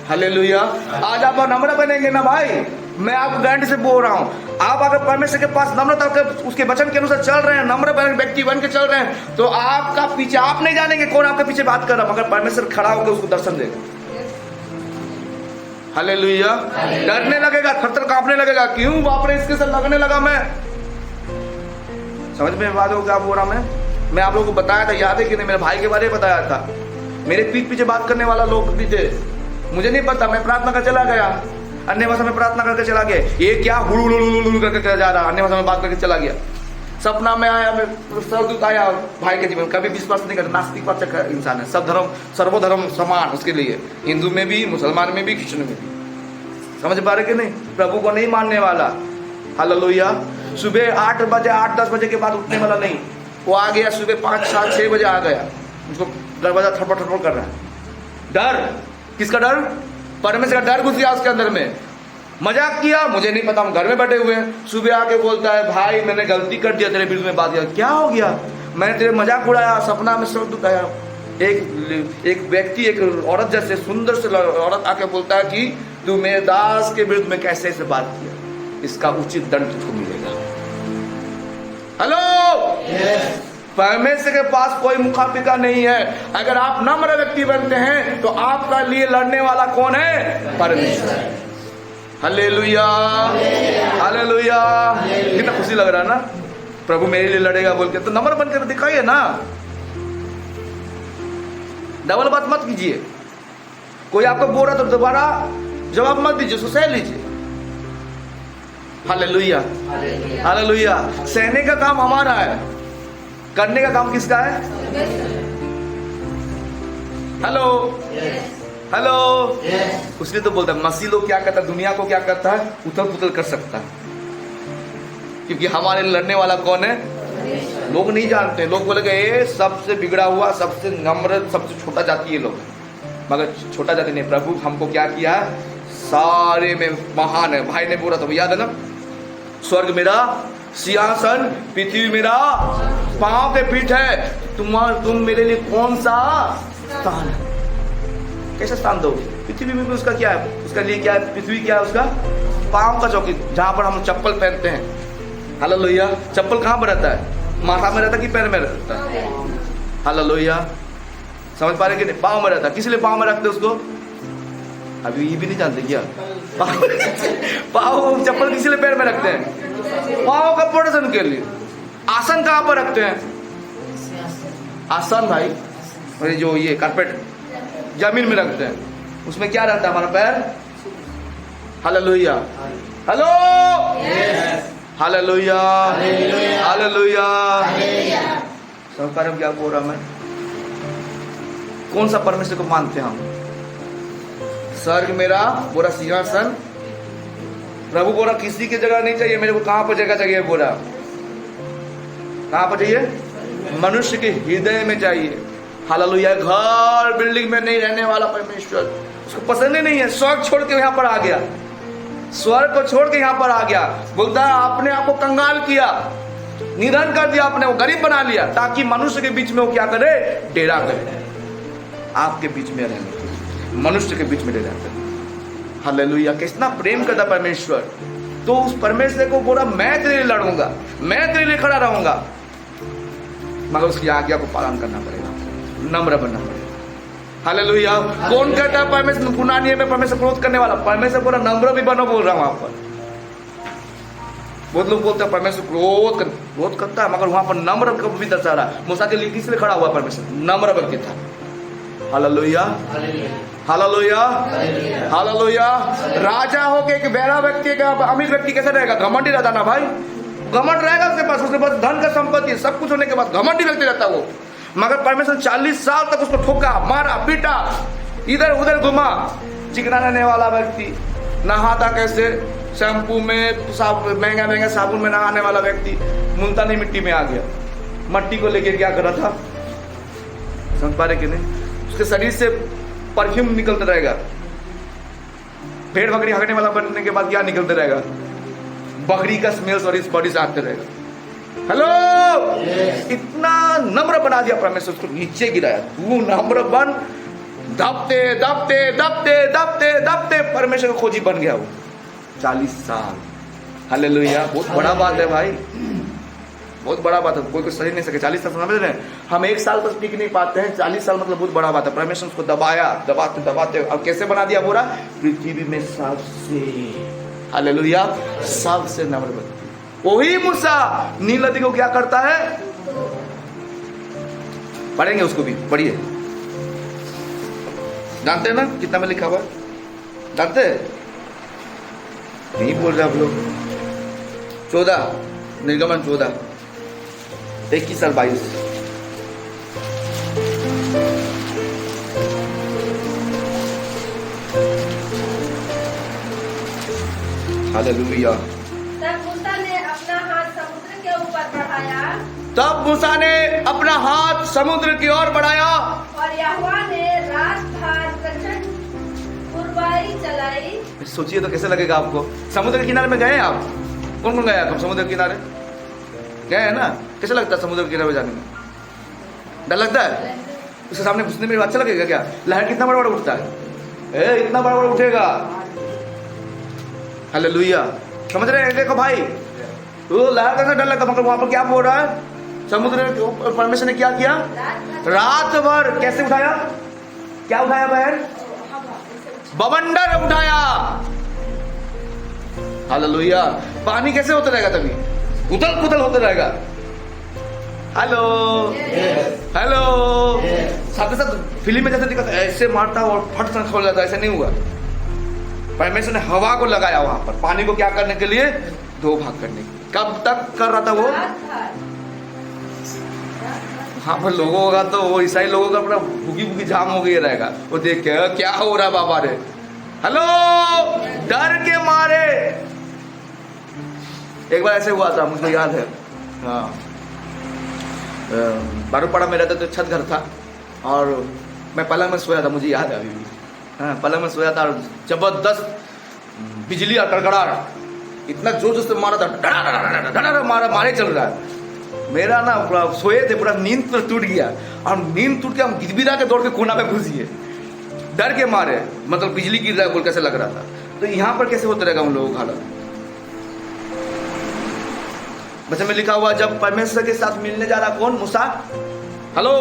हालेलुया। आज आप नम्र बनेंगे ना भाई, मैं आपको गारंटी से बोल रहा हूं, आप अगर परमेश्वर के पास नम्रता के उसके वचन के अनुसार चल रहे हैं, नम्र व्यक्ति बन के चल रहे हैं, तो आपका पीछे आप नहीं जानेंगे कौन आपके पीछे बात कर रहा है, मगर परमेश्वर खड़ा होकर उसको दर्शन देगा। हालेलुया। डरने लगेगा, थर-थर कांपने लगेगा, क्यों बाप रे इसके साथ लगने लगा मैं। समझ में बात हो क्या बोल रहा मैं आप लोगों को बताया था, याद है कि नहीं? मेरे भाई के बारे में बताया था। मेरे पीठ पीछे बात करने वाला लोग भी थे, मुझे नहीं पता, मैं प्रार्थना कर चला गया, अन्य भाषा में प्रार्थना करके चला गया। ये क्या हुलुलुलुलुलु करके जा रहा, अन्य भाषा में बात करके चला गया। सपना में आया, मैं स्वर्गदूत आया भाई के जीवन, कभी विश्वास नहीं करता, नास्तिक वाचक इंसान है। सब धर्म सर्वधर्म समान उसके लिए, हिंदू में भी, मुसलमान में भी, क्रिश्चियन में भी। समझ पा रहे कि नहीं? प्रभु को नहीं मानने वाला। हालेलुया। सुबह 8 बजे 8-10 बजे के बाद उठने वाला नहीं, वो आ गया सुबह 5-7-6 बजे आ गया, उसको दरवाजा थपड़ कर रहा है। डर, किसका डर? परमेश्वर का डर घुस गया उसके अंदर में। मजाक किया, मुझे नहीं पता, हम घर में बैठे हुए हैं। सुबह आके बोलता है, भाई मैंने गलती कर दिया, तेरे विरुद्ध में बात किया। क्या हो गया? मैंने तेरे मजाक उड़ाया, सपना में स्वर्गदूत आया। एक व्यक्ति, एक औरत जैसे सुंदर से औरत आके बोलता है कि तू मेरे दास के विरुद्ध में कैसे ऐसे बात किया, इसका उचित दंड तुझको मिलेगा। हेलो, परमेश्वर के पास कोई मुकाबिला नहीं है। अगर आप नम्र व्यक्ति बनते हैं तो आपका लिए लड़ने वाला कौन है? परमेश्वर। Hallelujah, hallelujah. कितना खुशी लग रहा है ना, प्रभु मेरे लिए लड़ेगा बोल के। तो नम्र बनकर दिखाइए ना, डबल बात मत कीजिए। कोई आपको बोल रहा तो दोबारा जवाब मत दीजिए, उसको सह लीजिए। Hallelujah, hallelujah. सहने का काम हमारा है, करने का काम किसका है? Hello, hello. उसने तो बोलता है, मसीह लोग क्या करता है, दुनिया को क्या करता है, उथल पुथल कर सकता है, क्योंकि हमारे लड़ने वाला कौन है? लोग नहीं जानते। लोग बोलेंगे ये सबसे बिगड़ा हुआ, सबसे नम्र, सबसे छोटा जाति है लोग, मगर छोटा जाति नहीं। प्रभु हमको क्या किया? सारे में महान है। भाई ने बोला था, याद है ना? स्वर्ग मेरा सिंहासन, पृथ्वी मेरा पांव के पीठ है, तुम मेरे लिए कौन सा स्थान है? कैसा स्थान दो? पृथ्वी में उसका क्या है? उसका लिए क्या है? पृथ्वी क्या है? उसका पांव का चौकी, जहां पर हम चप्पल पहनते हैं। हालेलुया। चप्पल कहां पर रहता है? माथा में रहता है कि पैर में रहता है? हालेलुया। समझ पा रहे कि नहीं? पांव में रहता है। किस लिए पांव में रखते उसको? अभी ये भी नहीं जानते क्या? पांव चप्पल किस लिए पैर में रखते हैं? पांव का प्रोटेक्शन के लिए। आसन कहां पर रखते हैं? आसन भाई, जो ये कारपेट जमीन में रखते हैं, उसमें क्या रहता है? हमारा पैर। Hallelujah, hello, hallelujah, hallelujah. सरकार क्या बोल रहा मैं? कौन सा परमेश्वर को मानते हैं हम? स्वर्ग मेरा बोरा सिंहासन। प्रभु बोला किसी की जगह नहीं चाहिए मेरे को। कहां पर जगह चाहिए? बोला कहां पर चाहिए? मनुष्य के हृदय में चाहिए। हालेलुया। घर बिल्डिंग में नहीं रहने वाला परमेश्वर, उसको पसंद ही नहीं है। स्वर्ग छोड़ के यहां पर आ गया, स्वर्ग को छोड़ के यहां पर आ गया। बोलता है आपने आपको कंगाल किया, निधन कर दिया, आपने वो गरीब बना लिया, ताकि मनुष्य के बीच में वो क्या करे? डेरा करे। आपके बीच में रहने, मनुष्य के बीच में डेरा करे। हालेलुया। कितना प्रेम करता परमेश्वर। तो उस परमेश्वर को बोला मैं तेरे लिए लड़ूंगा, मैं तेरे लिए खड़ा रहूंगा, मगर उसकी आज्ञा को पालन करना पड़ेगा, नम्र बनना पड़ेगा। हालेलुया। कौन कहता है परमेश्वर पुराना नियम में परमेश्वर क्रोध करने वाला? परमेश्वर पूरा नम्र भी बनो बोल रहा हूं वहां पर। बहुत लोग बोलते हैं परमेश्वर क्रोध करता है, मगर वहां पर नम्र को भी दर्शा रहा। मूसा के लिए किस लिए खड़ा हुआ? परमेश्वर नम्र व्यक्ति था। हालेलुया। Hallelujah, hallelujah. राजा हो के एक बहरा व्यक्ति का अमीर व्यक्ति कैसे रहेगा? घमंडी रहता ना भाई, घमंड रहेगा उसके पास धन का संपत्ति सब कुछ होने के बाद घमंडी व्यक्ति रहता वो। मगर परमेश्वर 40 साल तक उसको ठोका, मारा, पीटा, इधर उधर घुमा। चिकना रहने वाला व्यक्ति, नहाता कैसे? शैम्पू में, महंगा महंगा साबुन में नहाने वाला व्यक्ति मुल्तानी मिट्टी में आ गया। मट्टी को लेके क्या कर रहा था? समझ पा रहे कि नहीं? उसके शरीर से परफ्यूम निकलता रहेगा। भेड़ बकरी हगने वाला बनने के बाद क्या निकलते रहेगा? बकरी का स्मेल और इस बॉडी से आते रहेगा। हेलो, इतना नम्र बना दिया परमेश्वर, उसको नीचे गिराया। तू नम्र बन, दबते दबते दबते दबते दबते परमेश्वर का खोजी बन गया वो। 40 साल। हालेलुया, बहुत बड़ा बात है भाई, बहुत बड़ा बात है। कोई कुछ सही नहीं सके। 40 साल समझ रहे हैं? हम 1 साल तक टिक नहीं पाते हैं, 40 साल मतलब बहुत बड़ा बात है। परमेश्वर उसको दबाया, दबाते दबाते और कैसे बना दिया बोला? पृथ्वी में सबसे, हालेलुया, सबसे नम्र व्यक्ति। वही मूसा नील नदी को क्या करता है? पढ़ेंगे उसको भी, पढ़िए। जानते हैं ना कितना में लिखा हुआ है? जानते हैं? नहीं बोल रहे आप लोग। 14 निर्गमन 14 21 और 22। हालेलुया। तब मूसा ने अपना हाथ समुद्र के ऊपर बढ़ाया, तब मूसा ने अपना हाथ समुद्र की ओर बढ़ाया और यहोवा ने रात भर प्रचंड पुरवाई चलाई। सोचिए तो कैसे लगेगा आपको? समुद्र के किनारे में गए हैं आप? कौन कौन गया? आप समुद्र के किनारे गए हैं ना? कैसा लगता है समुद्र के किनारे जाने में? डर लगता है? उसके सामने घुसने में अच्छा लगेगा क्या? लहर कितना बड़ा बड़ा उठता है, इतना बड़ा बड़ा उठेगा। हालेलुया, समझ रहे हैं? देखो भाई, तो लहर कैसे डर लगता, मतलब वहां पर क्या बोल रहा है? समुद्र परमेश्वर ने क्या किया? रात भर कैसे उठाया? क्या उठाया बहन? बवंडर उठाया। हालेलुया। पानी कैसे होता रहेगा? तभी उथल पुथल होता रहेगा। Hello, hello. साथ साथ फिल्म में जैसे दिखाता ऐसे मारता और फट से खोल जाता, ऐसे नहीं हुआ। परमेश्वर ने हवा को लगाया वहां पर, पानी को क्या करने के लिए? 2 भाग करने के लिए। कब तक कर रहा था वो? हाँ, पर लोगों का तो वो ईसाई लोगों का पूरा भूगी भूगी जाम हो गया रहेगा। वो देख के क्या हो रहा है बाबा रे। हेलो, डर के मारे। एक बार ऐसे हुआ था, मुझको याद है। हाँ, बारूपाड़ा में रहता तो छत घर था और मैं पलंग में सोया था, मुझे याद है अभी भी। हाँ, पलंग में सोया था और जबरदस्त बिजली और कड़कड़ाहट इतना जोर जोर से मारा था, डरा मारे चल रहा है। मेरा ना पूरा सोए थे, पूरा नींद पर टूट गया और नींद टूट के हम गिदबिदा के दौड़ के कोना में घुस गए डर के मारे। मतलब बिजली गिर रहा है बोल कैसे लग रहा था। तो यहाँ पर कैसे होता रहेगा उन लोगों का हालत? बच्चे में लिखा हुआ जब परमेश्वर के साथ मिलने जा रहा कौन? मूसा। हेलो,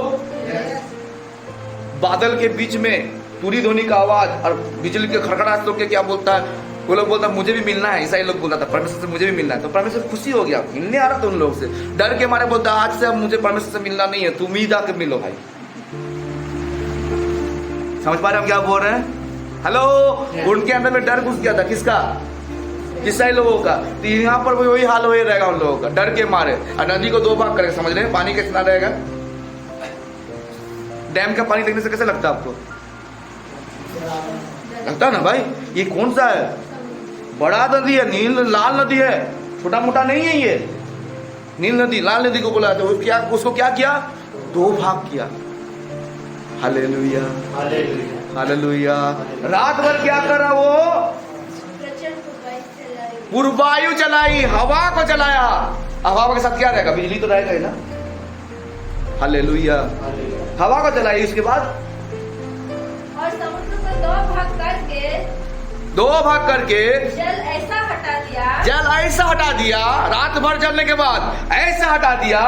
बादल के बीच में तुरी ध्वनि का आवाज और बिजली के खड़खड़ाहट तो क्या बोलता है? वो लोग बोलता मुझे भी मिलना है। ईसाई लोग बोलता था परमेश्वर से मुझे भी मिलना है। तो परमेश्वर खुशी हो गया, मिलने आ रहा था उन लोगों से। डर के मारे बोलता आज से अब मुझे परमेश्वर से मिलना नहीं है, तुम ही जाके मिलो भाई। समझ पा रहे हम क्या बोल रहे हैं? हेलो, उनके अंदर में डर घुस गया था। किसका? ईसाई लोगों का। तो यहाँ पर वही हाल हो रहेगा उन लोगों का, डर के मारे। और नदी को 2 भाग करेंगे, समझ रहे हैं? पानी कितना रहेगा? डैम का पानी देखने से कैसे लगता है आपको? लगता है ना भाई, ये कौन सा है? बड़ा नदी है, नील लाल नदी है, छोटा मोटा नहीं है ये। नील नदी, लाल नदी को बोला तो क्या उसको क्या किया? 2 भाग किया। Hallelujah, hallelujah. रात भर क्या कर रहा वो? पूर्वायु चलाई, हवा को चलाया। हवा के साथ क्या रहेगा? बिजली तो रहेगा ही ना। हालेलुया, हवा को चलाई। उसके बाद और समुद्र को 2 भाग करके, 2 भाग करके जल ऐसा हटा दिया, जल ऐसा हटा दिया। रात भर जलने के बाद ऐसा हटा दिया,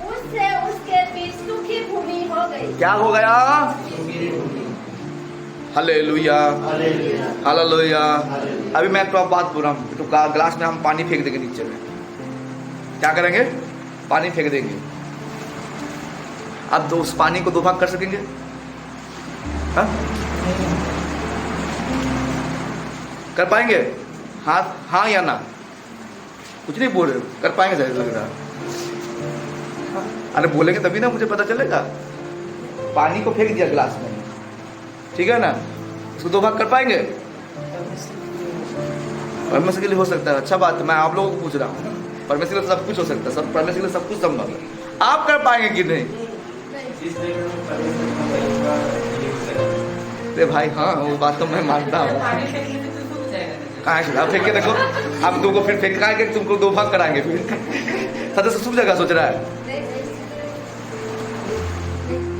उससे उसके बीच सूखी भूमि हो गई। क्या हो गया? Hallelujah, hallelujah. अभी मैं तो बात बोल रहा हूँ, तो ग्लास में हम पानी फेंक देंगे नीचे में। क्या करेंगे? पानी फेंक देंगे। अब उस पानी को 2 भाग कर सकेंगे? हाँ? कर पाएंगे? हाँ हाँ या ना? कुछ नहीं बोल रहे, कर पाएंगे सही लग रहा? अरे बोलेंगे तभी ना मुझे पता चलेगा। पानी को फेंक दिया गिलास में, ठीक है ना, उसको 2 भाग कर पाएंगे? परमेश्वर के लिए हो सकता है, अच्छा बात है। मैं आप लोगों को पूछ रहा हूँ, परमेश्वर के लिए सब कुछ हो सकता है, सब परमेश्वर के लिए सब कुछ संभव है। आप कर पाएंगे कि नहीं? अरे भाई हाँ, वो बात तो मैं मानता हूँ। कहाँ से फेंक के देखो, आप 2 को फिर फेंक के तुमको 2 भाग कराएंगे, फिर सदस्य सूख जाएगा। सोच रहा है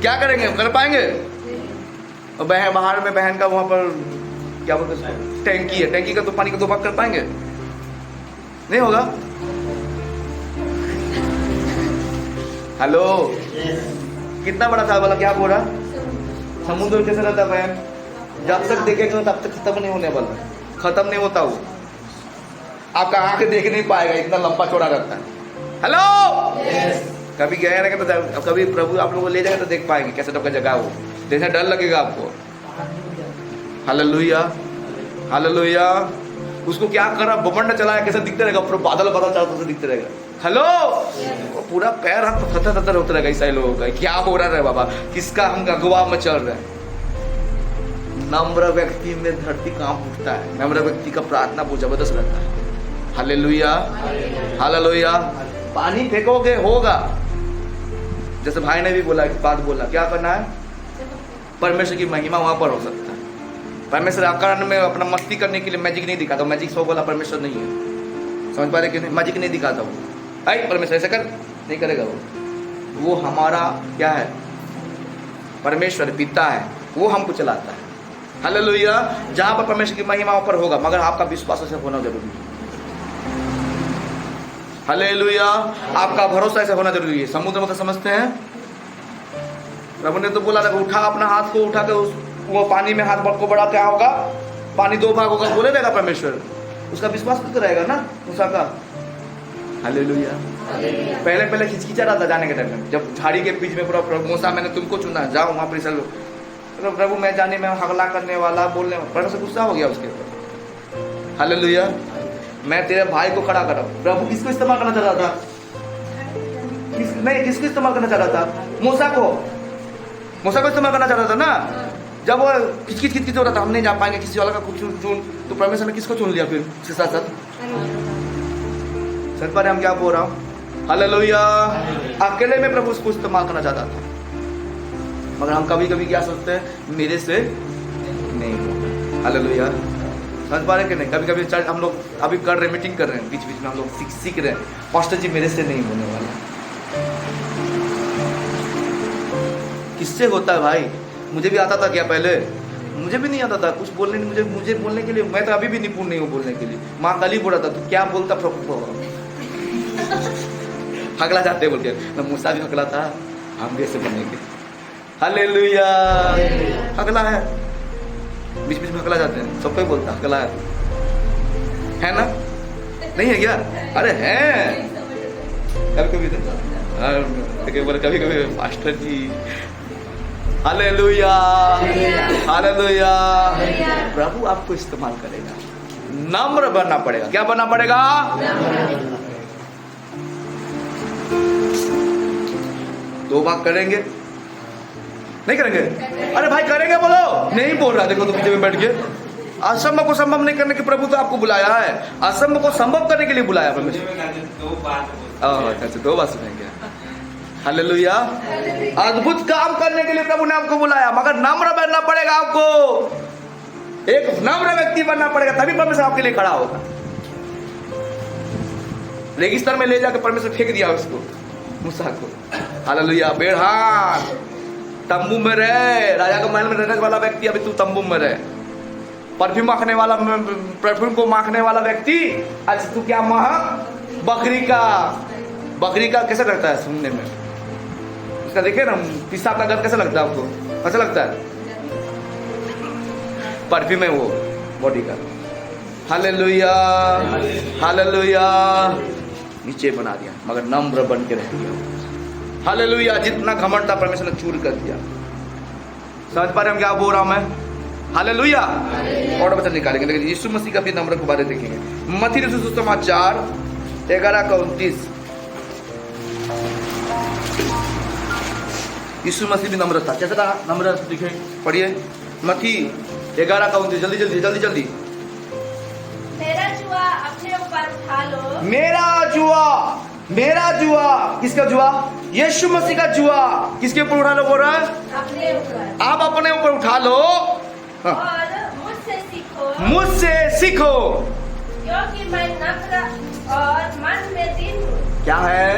क्या करेंगे? कर पाएंगे? और बहन बाहर में बहन का वहां पर क्या बोलते हैं, टैंकी है, टैंकी का तो पानी का 2 भाग कर पाएंगे? नहीं होगा। हेलो, कितना बड़ा था वाला? क्या बोल रहा? समुद्र कैसे रहता है बहन? जब तक देखेंगे तब तक खत्म नहीं होने वाला, खत्म नहीं होता वो। आपका आंख देख नहीं पाएगा, इतना लंबा चौड़ा रहता है। हेलो, कभी गए ना तो कभी प्रभु आप लोगों को ले जाएगा तो देख पाएंगे कैसे टाइप का जगह वो, जैसे डर लगेगा आपको। Hallelujah, hallelujah. उसको क्या कर रहा, बमंड चलाया, कैसे दिखते रहेगा, पूरा बादल बादल चारों तरफ से दिखते रहेगा। हेलो, वो पूरा पैर हाथ थतर थतर होता रहेगा ऐसा लोगों का। क्या हो रहा है बाबा, किसका हम अगवा में चल रहे हैं? नम्र व्यक्ति में धरती कांप उठता है, नम्र व्यक्ति का प्रार्थना बहुत जबरदस्त रहता है। Hallelujah, hallelujah. पानी फेंकोगे होगा, जैसे भाई ने भी बोला, एक बात बोला, क्या करना है? परमेश्वर की महिमा वहां पर हो सकता है। परमेश्वर आकरण में अपना मस्ती करने के लिए मैजिक नहीं दिखाता, मैजिक सो बोला परमेश्वर नहीं है, समझ पा रहे कि नहीं? मैजिक नहीं दिखाता वो, आई परमेश्वर ऐसा कर नहीं करेगा वो हमारा क्या है? परमेश्वर पिता है, वो हमको चलाता है। हालेलुया। जहां पर परमेश्वर की महिमा पर होगा, मगर आपका विश्वास से होना जरूरी है। हालेलुया, आपका भरोसा ऐसे होना जरूरी है। समुद्र मतलब समझते हैं, प्रभु ने तो बोला था उठा अपना हाथ को उठा के उस वो पानी में हाथ को बढ़ा, क्या होगा? पानी 2 भाग होगा, बोले रहेगा परमेश्वर। उसका विश्वास तो रहेगा ना मूसा का। हालेलुया। पहले पहले खिचखिचा रहा था जाने के टाइम में, जब झाड़ी के बीच में पूरा प्रभु मूसा मैंने तुमको चुना, जाओ वहां पर चलो। तो प्रभु मैं जाने में हगला करने वाला, बोलने वाला, परमेश्वर गुस्सा हो गया उसके ऊपर। हालेलुया। मैं तेरे भाई को खड़ा करा। प्रभु किसको इस्तेमाल करना चाह रहा था? किसको इस्तेमाल करना चाह रहा था? मूसा को इस्तेमाल करना चाह रहा था ना। जब वो किच हो रहा था, हम नहीं जा पाएंगे, किसी वाला का कुछ चुन, तो परमेश्वर ने किसको चुन लिया फिर उसके साथ साथ? सच पर हम क्या बोल रहा हूँ? हालेलुया। अकेले में प्रभु उसको इस्तेमाल करना चाहता था, मगर हम कभी कभी क्या सोचते हैं, मेरे से नहीं होगा। हालेलुया। समझ पा रहे कि नहीं? कभी कभी चर्च हम लोग अभी कर रहे, मीटिंग कर रहे हैं, बीच बीच में हम लोग सीख रहे हैं, पास्टर जी मेरे से नहीं होने वाला। किससे होता है भाई? मुझे भी आता था क्या पहले? मुझे भी नहीं आता था कुछ बोलने, मुझे बोलने के लिए। मैं तो अभी भी निपुण नहीं हूँ बोलने के लिए। माँ कल ही बोला था, तू क्या बोलता प्रभु? हकला जाते बोल के ना, मूसा भी हकला था, हम भी ऐसे बनेंगे। हालेलुया। हकला है, बीच बीच में हकला जाते हैं, सब कोई बोलता हकला है ना? नहीं है क्या? अरे है, कभी कभी पास्टर जी। Hallelujah, hallelujah. प्रभु आपको इस्तेमाल करेगा, नम्र बनना पड़ेगा। क्या बनना पड़ेगा? 2 भाग करेंगे? नहीं करेंगे? अरे भाई करेंगे बोलो। नहीं बोल रहा, देखो तो पीछे में बैठ के। असंभव को संभव नहीं करने के प्रभु तो आपको बुलाया है, असंभव को संभव करने के लिए बुलाया परमेश्वर। 2 बात सुनेंगे। हालेलुया। अद्भुत काम करने के लिए प्रभु ने आपको बुलाया, मगर नम्र बनना पड़ेगा आपको। एक नम्र व्यक्ति बनना पड़ेगा, तभी परमेश्वर आपके लिए खड़ा होगा। रेगिस्तान में ले जाकर परमेश्वर फेंक दिया उसको, मूसा को। हालेलुया। बेरहान तंबू में रहे, राजा के महल में रहने वाला व्यक्ति, अभी तू तंबू में रहे। परफ्यूम माखने वाला, परफ्यूम को माखने वाला व्यक्ति, आज तू क्या महक? बकरी का कैसा लगता है सुनने में? उसका देखिए ना, पिस्सा का गंध कैसा लगता है आपको? कैसा लगता है? परफ्यूम है वो बॉडी का। Hallelujah, hallelujah. नीचे बना दिया, मगर नम्र बन के रह गया। हालेलुया। जितना घमंड था परमेश्वर ने चूर कर दिया। समझ पा रहे हम क्या बोल रहा हूं मैं? हालेलुया। और वचन निकालेंगे, लेकिन यीशु मसीह का भी नम्र के बारे में देखेंगे। मत्ती रचित सुसमाचार 11:29। यीशु मसीह भी नम्र था। कैसा था नम्र? लिखे पढ़िए मत्ती 11:29। जल्दी जल्दी जल्दी जल्दी। मेरा जुआ अपने ऊपर उठा लो। मेरा जुआ किसका जुआ? यीशु मसीह का जुआ किसके ऊपर उठा लो बोल रहा है? अपने ऊपर। आप अपने ऊपर उठा लो। हाँ। और मुझसे सीखो क्योंकि मैं नम्र और मन में दीन हूँ। क्या है?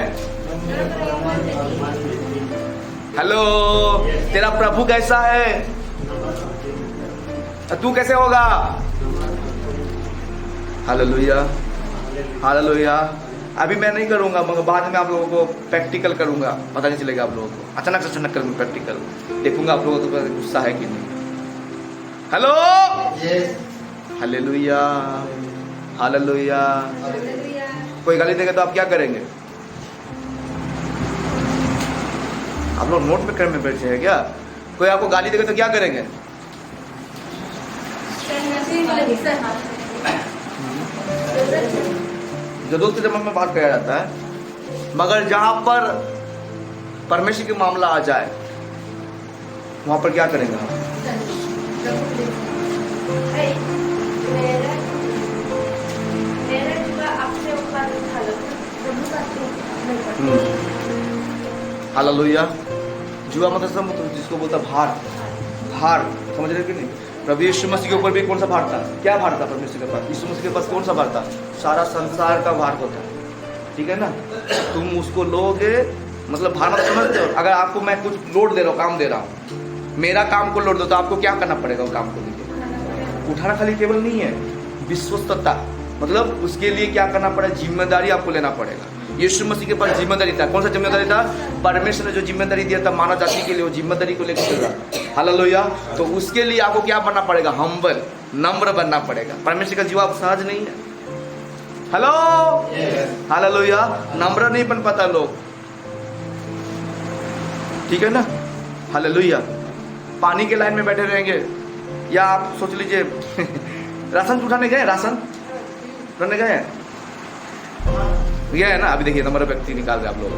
हेलो, तेरा प्रभु कैसा है? तू कैसे होगा? Hallelujah hallelujah. अभी मैं नहीं करूंगा, मगर बाद में आप लोगों को प्रैक्टिकल करूंगा। पता नहीं चलेगा आप लोगों को, अचानक करूंगा प्रैक्टिकल। देखूंगा आप लोगों को गुस्सा है कि नहीं। Hello, hallelujah hallelujah. कोई गाली देगा तो आप क्या करेंगे? आप लोग नोट में करने में बैठे हैं क्या? कोई आपको गाली देगा तो क्या करेंगे? जरूरत के जमाने में बात किया जाता है, मगर जहां पर परमेश्वर के मामला आ जाए वहां पर क्या करेंगे आप? मेरा जुआ अपने ऊपर उठा लो। हालेलुया। जुआ मतलब जिसको बोलता भार, भार, समझ रहे कि नहीं? प्रभु यीशु मसीह के ऊपर भी कौन सा भार था? क्या भार था परमेश्वर के पास? यीशु मसीह के पास कौन सा भार था? सारा संसार का भार होता है, ठीक है ना? तुम उसको लोगे, मतलब भार मतलब समझते हो? अगर आपको मैं कुछ लोड दे रहा हूँ, काम दे रहा हूँ, मेरा काम को लोड दो, तो आपको क्या करना पड़ेगा? वो काम को लेकर उठाना खाली केवल नहीं है, विश्वस्तता, मतलब उसके लिए क्या करना पड़ेगा? जिम्मेदारी आपको लेना पड़ेगा। यीशु मसीह के पास जिम्मेदारी था। कौन सा जिम्मेदारी था? परमेश्वर ने जो जिम्मेदारी दिया था मानव जाति के लिए, वो जिम्मेदारी को लेकर चल रहा। हालेलुया। तो उसके लिए आपको क्या बनना पड़ेगा? हम्बल, नम्र बनना पड़ेगा। परमेश्वर का जीवा सहज नहीं है। Hello, hallelujah. नम्र नहीं बन पाता लोग, ठीक है ना? हालेलुया। पानी के लाइन में बैठे रहेंगे, या आप सोच लीजिए राशन उठाने गए, राशन उठाने गए है ना? अभी देखिए नंबर व्यक्ति निकाल रहे आप लोग।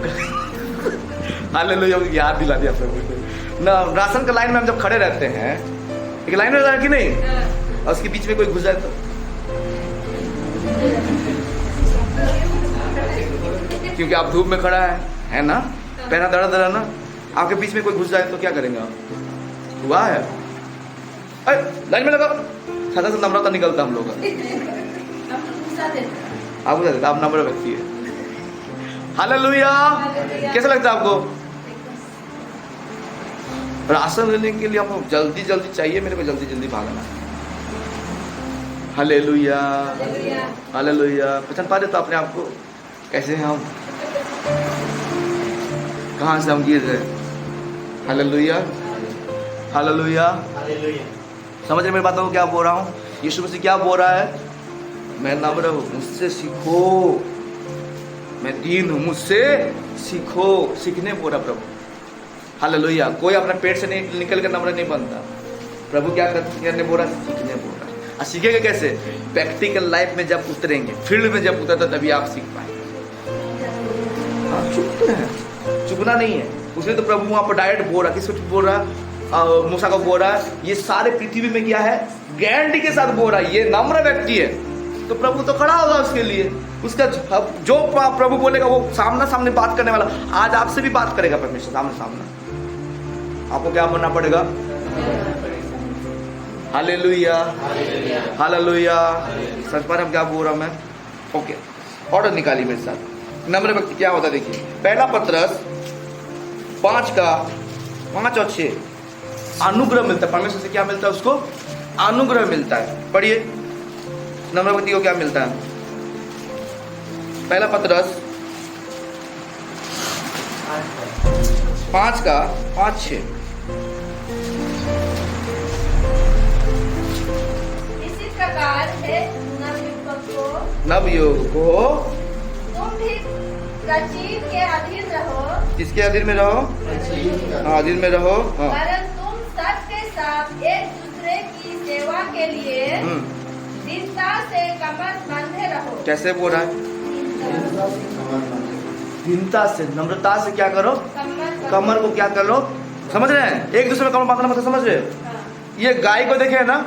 हालेलुया, याद दिला दिया आप लोगों ना। राशन के लाइन में हम जब खड़े रहते हैं, एक लाइन में रहता है कि नहीं, और उसके बीच में कोई घुस जाए तो क्योंकि आप धूप में खड़ा है ना, पहना दर्द है ना, आपके बीच में कोई घुस जाए तो क्या करेंगे आप? हुआ है? अरे लाइन में लगा, सादा से नम्रता निकलता हम लोग का। आप देता, आप नम्र व्यक्ति है। हालेलुया। कैसा लगता है आपको? राशन लेने के लिए हमको जल्दी जल्दी चाहिए, मेरे को जल्दी जल्दी भागना। Hallelujah hallelujah. पहचान पा देता अपने आप को? कैसे हैं हम? कहाँ से हम गिर रहे? Hallelujah hallelujah. समझ रहे मेरी बातों को क्या बोल रहा हूँ? यीशु मसीह क्या बोल रहा है? मैं नम्र हूँ, मुझसे सीखो। मैं दीन हूँ, मुझसे सीखो। सीखने बोल रहा प्रभु। हालेलुया। कोई अपने पेट से नहीं निकल कर नम्र नहीं बनता। प्रभु क्या करने बोल रहा? सीखने बोल रहा। और सीखेगा कैसे? प्रैक्टिकल लाइफ में जब उतरेंगे, फील्ड में जब उतरता तभी आप सीख पाएंगे। चुपते हैं, चुपना नहीं है। उसने तो प्रभु वहां पर डायरेक्ट बोल रहा। किसको बोल रहा? मूसा को बोल रहा है। ये सारे पृथ्वी में क्या है? गारंटी के साथ बोल रहा है, ये नम्र व्यक्ति है। तो प्रभु तो खड़ा होगा उसके लिए। उसका जो प्रभु बोलेगा वो सामना सामने बात करने वाला। आज आपसे भी बात करेगा परमेश्वर सामने सामना। आपको क्या बनना पड़ेगा? Hallelujah hallelujah. सच पर हम क्या बोल रहा हूं मैं? ओके, ऑर्डर निकाली मेरे साथ। नम्र व्यक्ति क्या होता है देखिए। पहला पत्रस 5 और 6 अनुग्रह मिलता है। परमेश्वर से क्या मिलता है उसको? अनुग्रह मिलता है। पढ़िए नम्र व्यक्ति को क्या मिलता है? पहला पत्रस 5:5-6। इसी प्रकार है नवयुवक को तुम भी प्राचीन के अधीन रहो। किसके अधीन में रहो? हाँ, अधीन में रहो। हाँ। वरन तुम सबके साथ एक दूसरे की यहोवा के लिए दृढ़ता से कमर बांधे रहो। कैसे बोल रहा है? दीनता से, नम्रता से क्या करो? कमर को क्या कर लो? समझ रहे हैं? एक दूसरे में कमर बांधना मतलब समझ रहे हैं? हाँ। ये गाय को देखे ना,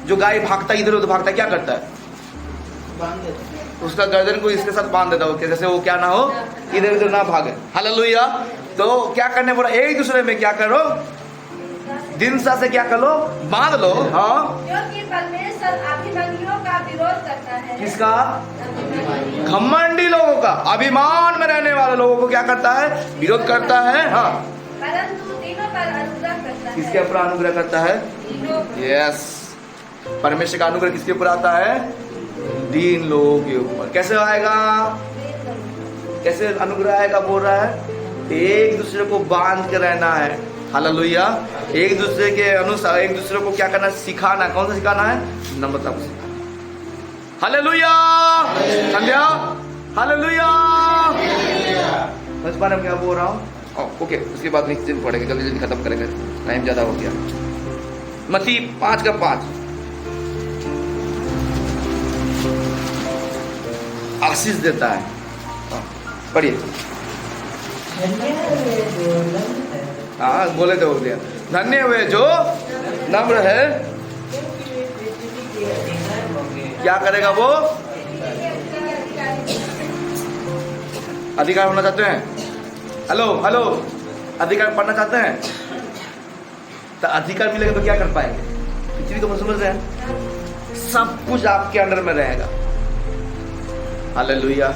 जो गाय भागता इधर उधर भागता क्या करता है? बांध देते। उसका गर्दन को इसके साथ बांध देता हो, जैसे वो क्या ना हो, इधर उधर ना भागे। हालेलुया। तो क्या करने बोला? एक दूसरे में क्या करो? दीनता से क्या कर लो? बांध लो। हाँ, क्योंकि परमेश्वर अभिमानियों का विरोध करता है। किसका? घमंडी लोगों का, अभिमान में रहने वाले लोगों को क्या करता है? विरोध करता है। हाँ, परंतु तीनों पर अनुग्रह करता है। किसके ऊपर अनुग्रह करता है? तीनों पर। यस, परमेश्वर का अनुग्रह किसके ऊपर आता है? दीन लोगों के ऊपर। कैसे आएगा? कैसे अनुग्रह आएगा? बोल रहा है एक दूसरे को बांध के रहना है। हालेलुया। एक दूसरे के अनुसार एक दूसरे को क्या करना? सिखाना। कौन सा सिखाना है? नम्रता को सिखाना। हालेलुया। संध्या, हालेलुया। समझ पा रहे हैं क्या बोल रहा हूँ? ओके, उसके बाद नेक्स्ट दिन पढ़ेंगे, जल्दी जल्दी खत्म करेंगे, टाइम ज्यादा हो गया। मत्ती 5:5 आशीष देता है। पढ़िए। धन्य वे जो नम्र है, हाँ, बोले तो हो गया। धन्य वे जो नम्र है, क्योंकि वे पृथ्वी के अधिकार होंगे। क्या करेगा वो? अधिकार होना चाहते हैं? हेलो हेलो, अधिकार पढ़ना चाहते हैं? तो अधिकार मिलेगा तो क्या कर पाएंगे? पृथ्वी को समझ रहे हैं? सब कुछ आपके अंडर में रहेगा। हालेलुया।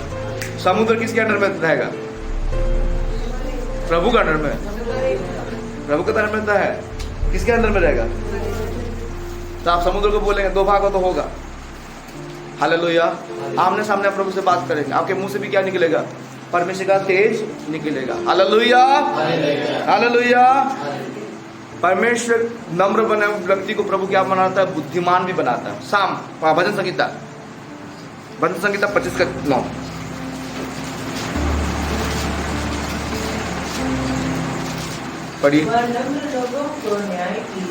समुद्र किसके अंडर में रहेगा? प्रभु के अंडर में। प्रभु के अंडर में है। किसके अंडर में रहेगा? तो आप समुद्र को बोलेंगे दो भागो तो होगा। हालेलुया। आमने सामने प्रभु से बात करेंगे, आपके मुंह से भी क्या निकलेगा? परमेश्वर का तेज निकलेगा। Hallelujah, hallelujah. परमेश्वर नम्र बने व्यक्ति को प्रभु क्या बनाता है? बुद्धिमान भी बनाता है। साम भजन संगीता 25:9 पढ़िए। वह नम्र लोगों को न्याय की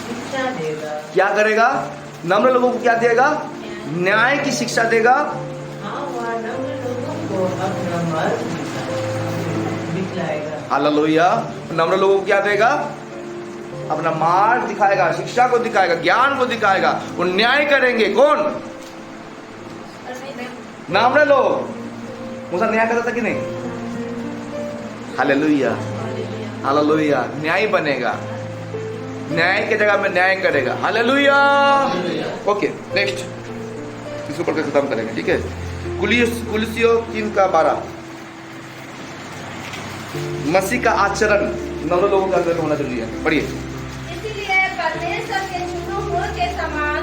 शिक्षा देगा। क्या करेगा? नम्र लोगों को क्या देगा? न्याय की शिक्षा देगा। हाँ, वह नम्र लोगों को अपना मार्ग दिखलाएगा। हालेलुया। नम्र लोगों को क्या देगा? अपना मार्ग दिखाएगा, शिक्षा को दिखाएगा, ज्ञान को दिखाएगा। वो न्याय करेंगे। कौन? नम्र लोग। मूसा न्याय करता था कि नहीं? Hallelujah, hallelujah. न्याय बनेगा, न्याय के जगह में न्याय करेगा। हालेलुया। ओके, नेक्स्ट इसको पढ़ के खत्म करेंगे, ठीक है? कुलिसियों 3:12 मसीह का आचरण नम्र लोगों का अंदर होना जरूरी है। पढ़िए। इसीलिए परमेश्वर के चुने हुए के समान,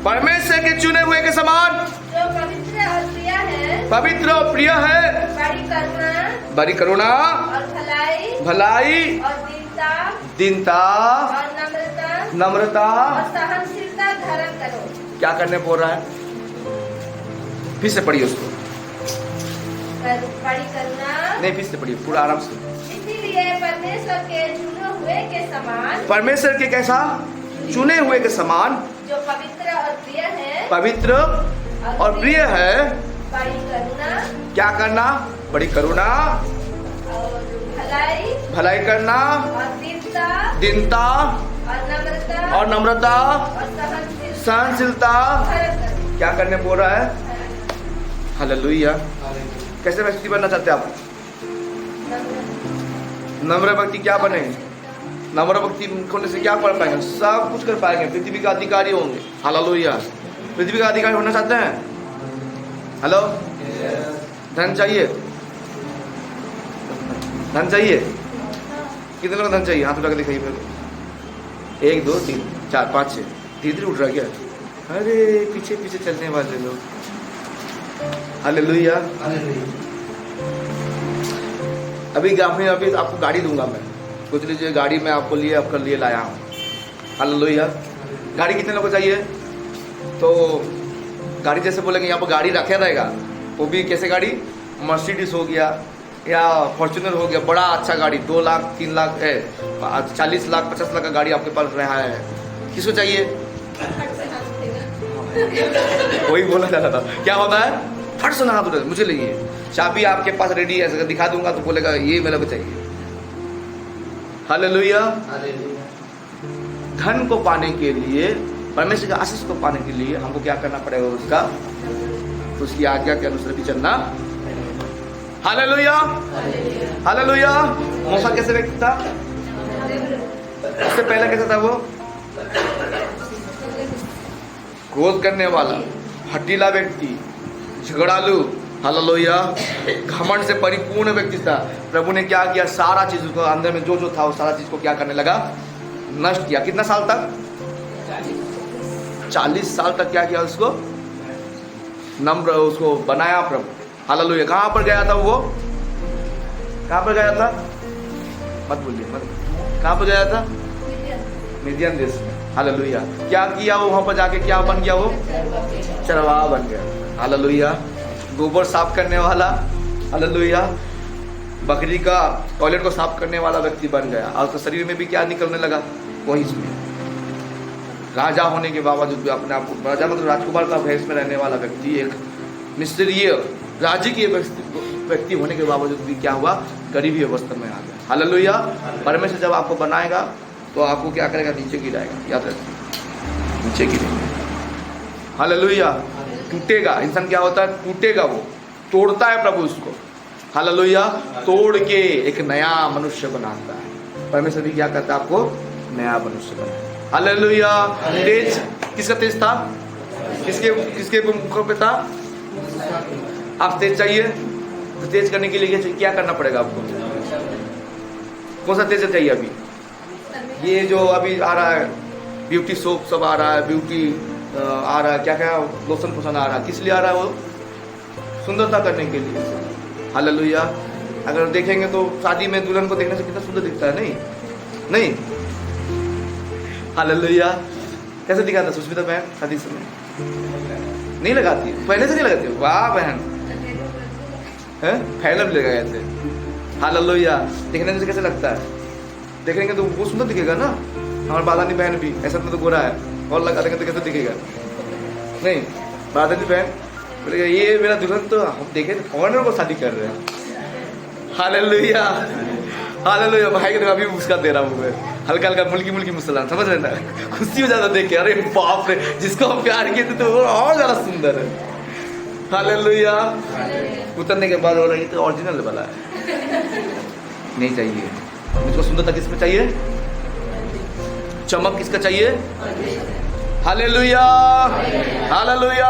परमेश्वर के चुने हुए के समान, जो पवित्र और प्रिय है, पवित्र और प्रिय है, बड़ी करुणा बड़ी करुणा और भलाई भलाई और दीनता दीनता और नम्रता नम्रता और सहनशीलता धारण करो। क्या करने बोल रहा है? फिर से पढ़िए उसको। बड़ी करुणा नहीं, फिर से पढ़िए पूरा आराम से। इसीलिए परमेश्वर के चुने हुए के समान, परमेश्वर के कैसा? चुने हुए के समान, जो पवित्र और प्रिय है, पवित्र और प्रिय है। बड़ी करुणा क्या करना? बड़ी करुणा और भलाई भलाई करना, और दीनता दीनता और और नम्रता और सहनशीलता धारण करो। क्या करने बोल रहा है? हालेलुया। कैसे व्यक्ति बनना चाहते हैं आप? नम्र व्यक्ति क्या बने? नम्र व्यक्ति होने से क्या कर पाएंगे? सब कुछ कर पाएंगे, पृथ्वी का अधिकारी होंगे। हालेलुया। पृथ्वी का अधिकारी होना चाहते हैं? हेलो, धन चाहिए? धन चाहिए? कितने लोग धन चाहिए? हाथ उठा के दिखाइए मेरे। 1 2 3 4 5 6। धीरे धीरे उठ रहा क्या? अरे पीछे पीछे चलने वाले लोग। हालेलुया। अभी आपको गाड़ी दूंगा मैं। सोच लीजिए गाड़ी में आपको लिए आपके लिए लाया हूँ। हालेलुया। गाड़ी कितने लोगों को चाहिए? तो गाड़ी जैसे बोलेंगे यहाँ पर गाड़ी रखे रहेगा, वो भी कैसे गाड़ी? मर्सिडीज हो गया या फॉर्च्यूनर हो गया, बड़ा अच्छा गाड़ी, 2 लाख 3 लाख है, 40 लाख 50 लाख का गाड़ी आपके पास रहा है। किसको चाहिए? वही बोला जा रहा था। क्या होता है? फट से नहा तुरंत मुझे लिए चाबी आपके पास रेडी है, ऐसे दिखा दूंगा तो बोलेगा ये मेरे को चाहिए। हालेलुया। धन को पाने के लिए, परमेश्वर के आशीष को पाने के लिए हमको क्या करना पड़ेगा? उसका, उसकी आज्ञा के अनुसार भी चलना। Hallelujah, hallelujah. मूसा कैसे व्यक्ति था? उससे पहले कैसा था वो? क्रोध करने वाला, हठीला व्यक्ति, झगड़ालू, हालेलुया, घमंड से परिपूर्ण व्यक्ति था। प्रभु ने क्या किया? सारा चीज उसको अंदर में जो जो था वो सारा चीज को क्या करने लगा? नष्ट किया। कितना साल तक? 40 साल तक क्या किया? उसको नम्र, उसको बनाया प्रभु। हालेलुया। कहां पर गया था वो? कहां पर गया था? मत बोलिए, मत। कहां पर गया था? मिडियन देश में। हालेलुया। क्या किया वो वहां पर जाके? क्या बन गया वो? चरवाहा बन गया। हालेलुया। गोबर साफ करने वाला, हालेलुया, बकरी का टॉयलेट को साफ करने वाला व्यक्ति बन गया। और उसके शरीर में भी क्या निकलने लगा? वही इसमें राजा होने के बावजूद भी अपने आप को, राजा मतलब राजकुमार का भेष में रहने वाला व्यक्ति, एक निष्क्रिय राज्य के व्यक्ति होने के बावजूद भी क्या हुआ? गरीबी अवस्था में आ गया। हालेलुया। परमेश्वर जब आपको बनाएगा तो आपको क्या करेगा? नीचे गिराएगा। याद रखिए, नीचे गिरेगा। हालेलुया। टूटेगा। इंसान क्या होता है? टूटेगा, वो तोड़ता है प्रभु उसको। हालेलुया। तोड़ के एक नया मनुष्य बनाता है। परमेश्वर भी क्या करता है? आपको नया मनुष्य बनाता है। हालेलुया। तेज, किसका तेज था? किसके मुखों पे था? आप तेज चाहिए तो तेज करने के लिए क्या करना पड़ेगा आपको? कौन सा तेज चाहिए अभी? ये जो अभी आ रहा है ब्यूटी सोप सब आ रहा है, ब्यूटी आ रहा है, क्या क्या लोशन पोषण आ रहा है। किस लिए आ रहा है वो? सुंदरता करने के लिए। हालेलुया। अगर देखेंगे तो शादी में दुल्हन को देखने से कितना सुंदर दिखता है, नहीं? नहीं? हालेलुया। कैसे दिखाता सुष्मिता बहन शादी समय? नहीं लगाती, पहले से नहीं लगाती। वाह बहन, फैल भी लगा थे। हालेलुया। देखने से कैसे लगता है? देखेंगे तो वो सुंदर दिखेगा ना। हमारे बादानी बहन भी ऐसा तो गोरा है, और लगा देंगे तो कैसे दिखेगा? नहीं? बादानी बहन बोलेगा ये मेरा दुल्हन तो हम देखे फॉरेनर को शादी कर रहे हैं। Hallelujah, hallelujah. भाई के अभी मुस्का दे रहा हूँ मैं, हल्का हल्का मुल्की मुल्की मुसलमान, समझ रहे ना? खुशी हो जाता देख के, अरे बाप रे, जिसको हम प्यार किए थे तो वो और ज्यादा सुंदर है। हालेलुया। उतरने के बाद हो रही तो ओरिजिनल वाला है, नहीं चाहिए मुझको। सुंदरता किस में चाहिए? चमक किसका चाहिए? Hallelujah, hallelujah.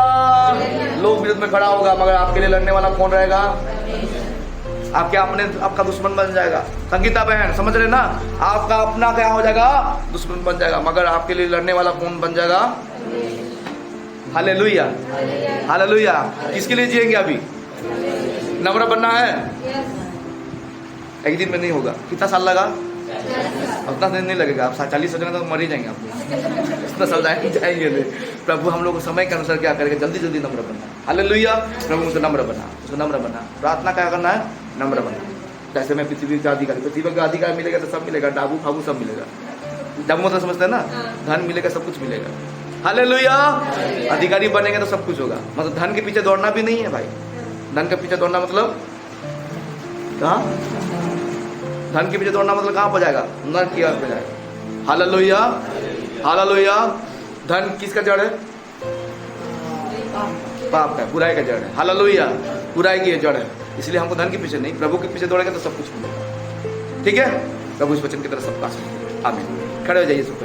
लोग विरोध में खड़ा होगा मगर आपके लिए लड़ने वाला कौन रहेगा? आपके अपने, आपका दुश्मन बन जाएगा। संगीता बहन समझ रहे ना? आपका अपना क्या हो जाएगा? दुश्मन बन जाएगा, मगर आपके लिए लड़ने वाला कौन बन जाएगा? Hallelujah, hallelujah. किसके लिए जिएंगे अभी? नम्र बनना है। एक दिन में नहीं होगा। कितना साल लगा? उतना दिन नहीं लगेगा। आप 40 हो जाएंगे तो मर ही जाएंगे आप। इतना साल जाएंगे नहीं। प्रभु हम लोग को समय के अनुसार क्या करेंगे? जल्दी जल्दी नम्र बनना। हालेलुया। प्रभु उसको नम्र बना, उसको नम्र बना। प्रार्थना क्या करना है? नम्र बना। जैसे मैं पृथ्वी का अधिकारी, पृथ्वी का अधिकार मिलेगा तो सब मिलेगा, डाबू फाबू सब मिलेगा। डाबू मतलब समझते हैं ना? धन मिलेगा, सब कुछ मिलेगा। हालेलुया। अधिकारी बनेंगे तो सब कुछ होगा। मतलब धन के पीछे दौड़ना भी नहीं है भाई। धन के पीछे दौड़ना मतलब कहाँ? धन के पीछे दौड़ना मतलब कहाँ पर जाएगा? नरक की ओर पे जाएगा। Hallelujah, hallelujah. धन किसका जड़ है? पाप का, बुराई का जड़ है। हालेलुया। बुराई की जड़ है, इसलिए हमको धन के पीछे नहीं, प्रभु के पीछे दौड़ेंगे तो सब कुछ मिलेगा। ठीक है? प्रभु इस वचन की तरफ सबका आमीन। खड़े हो जाइए सब।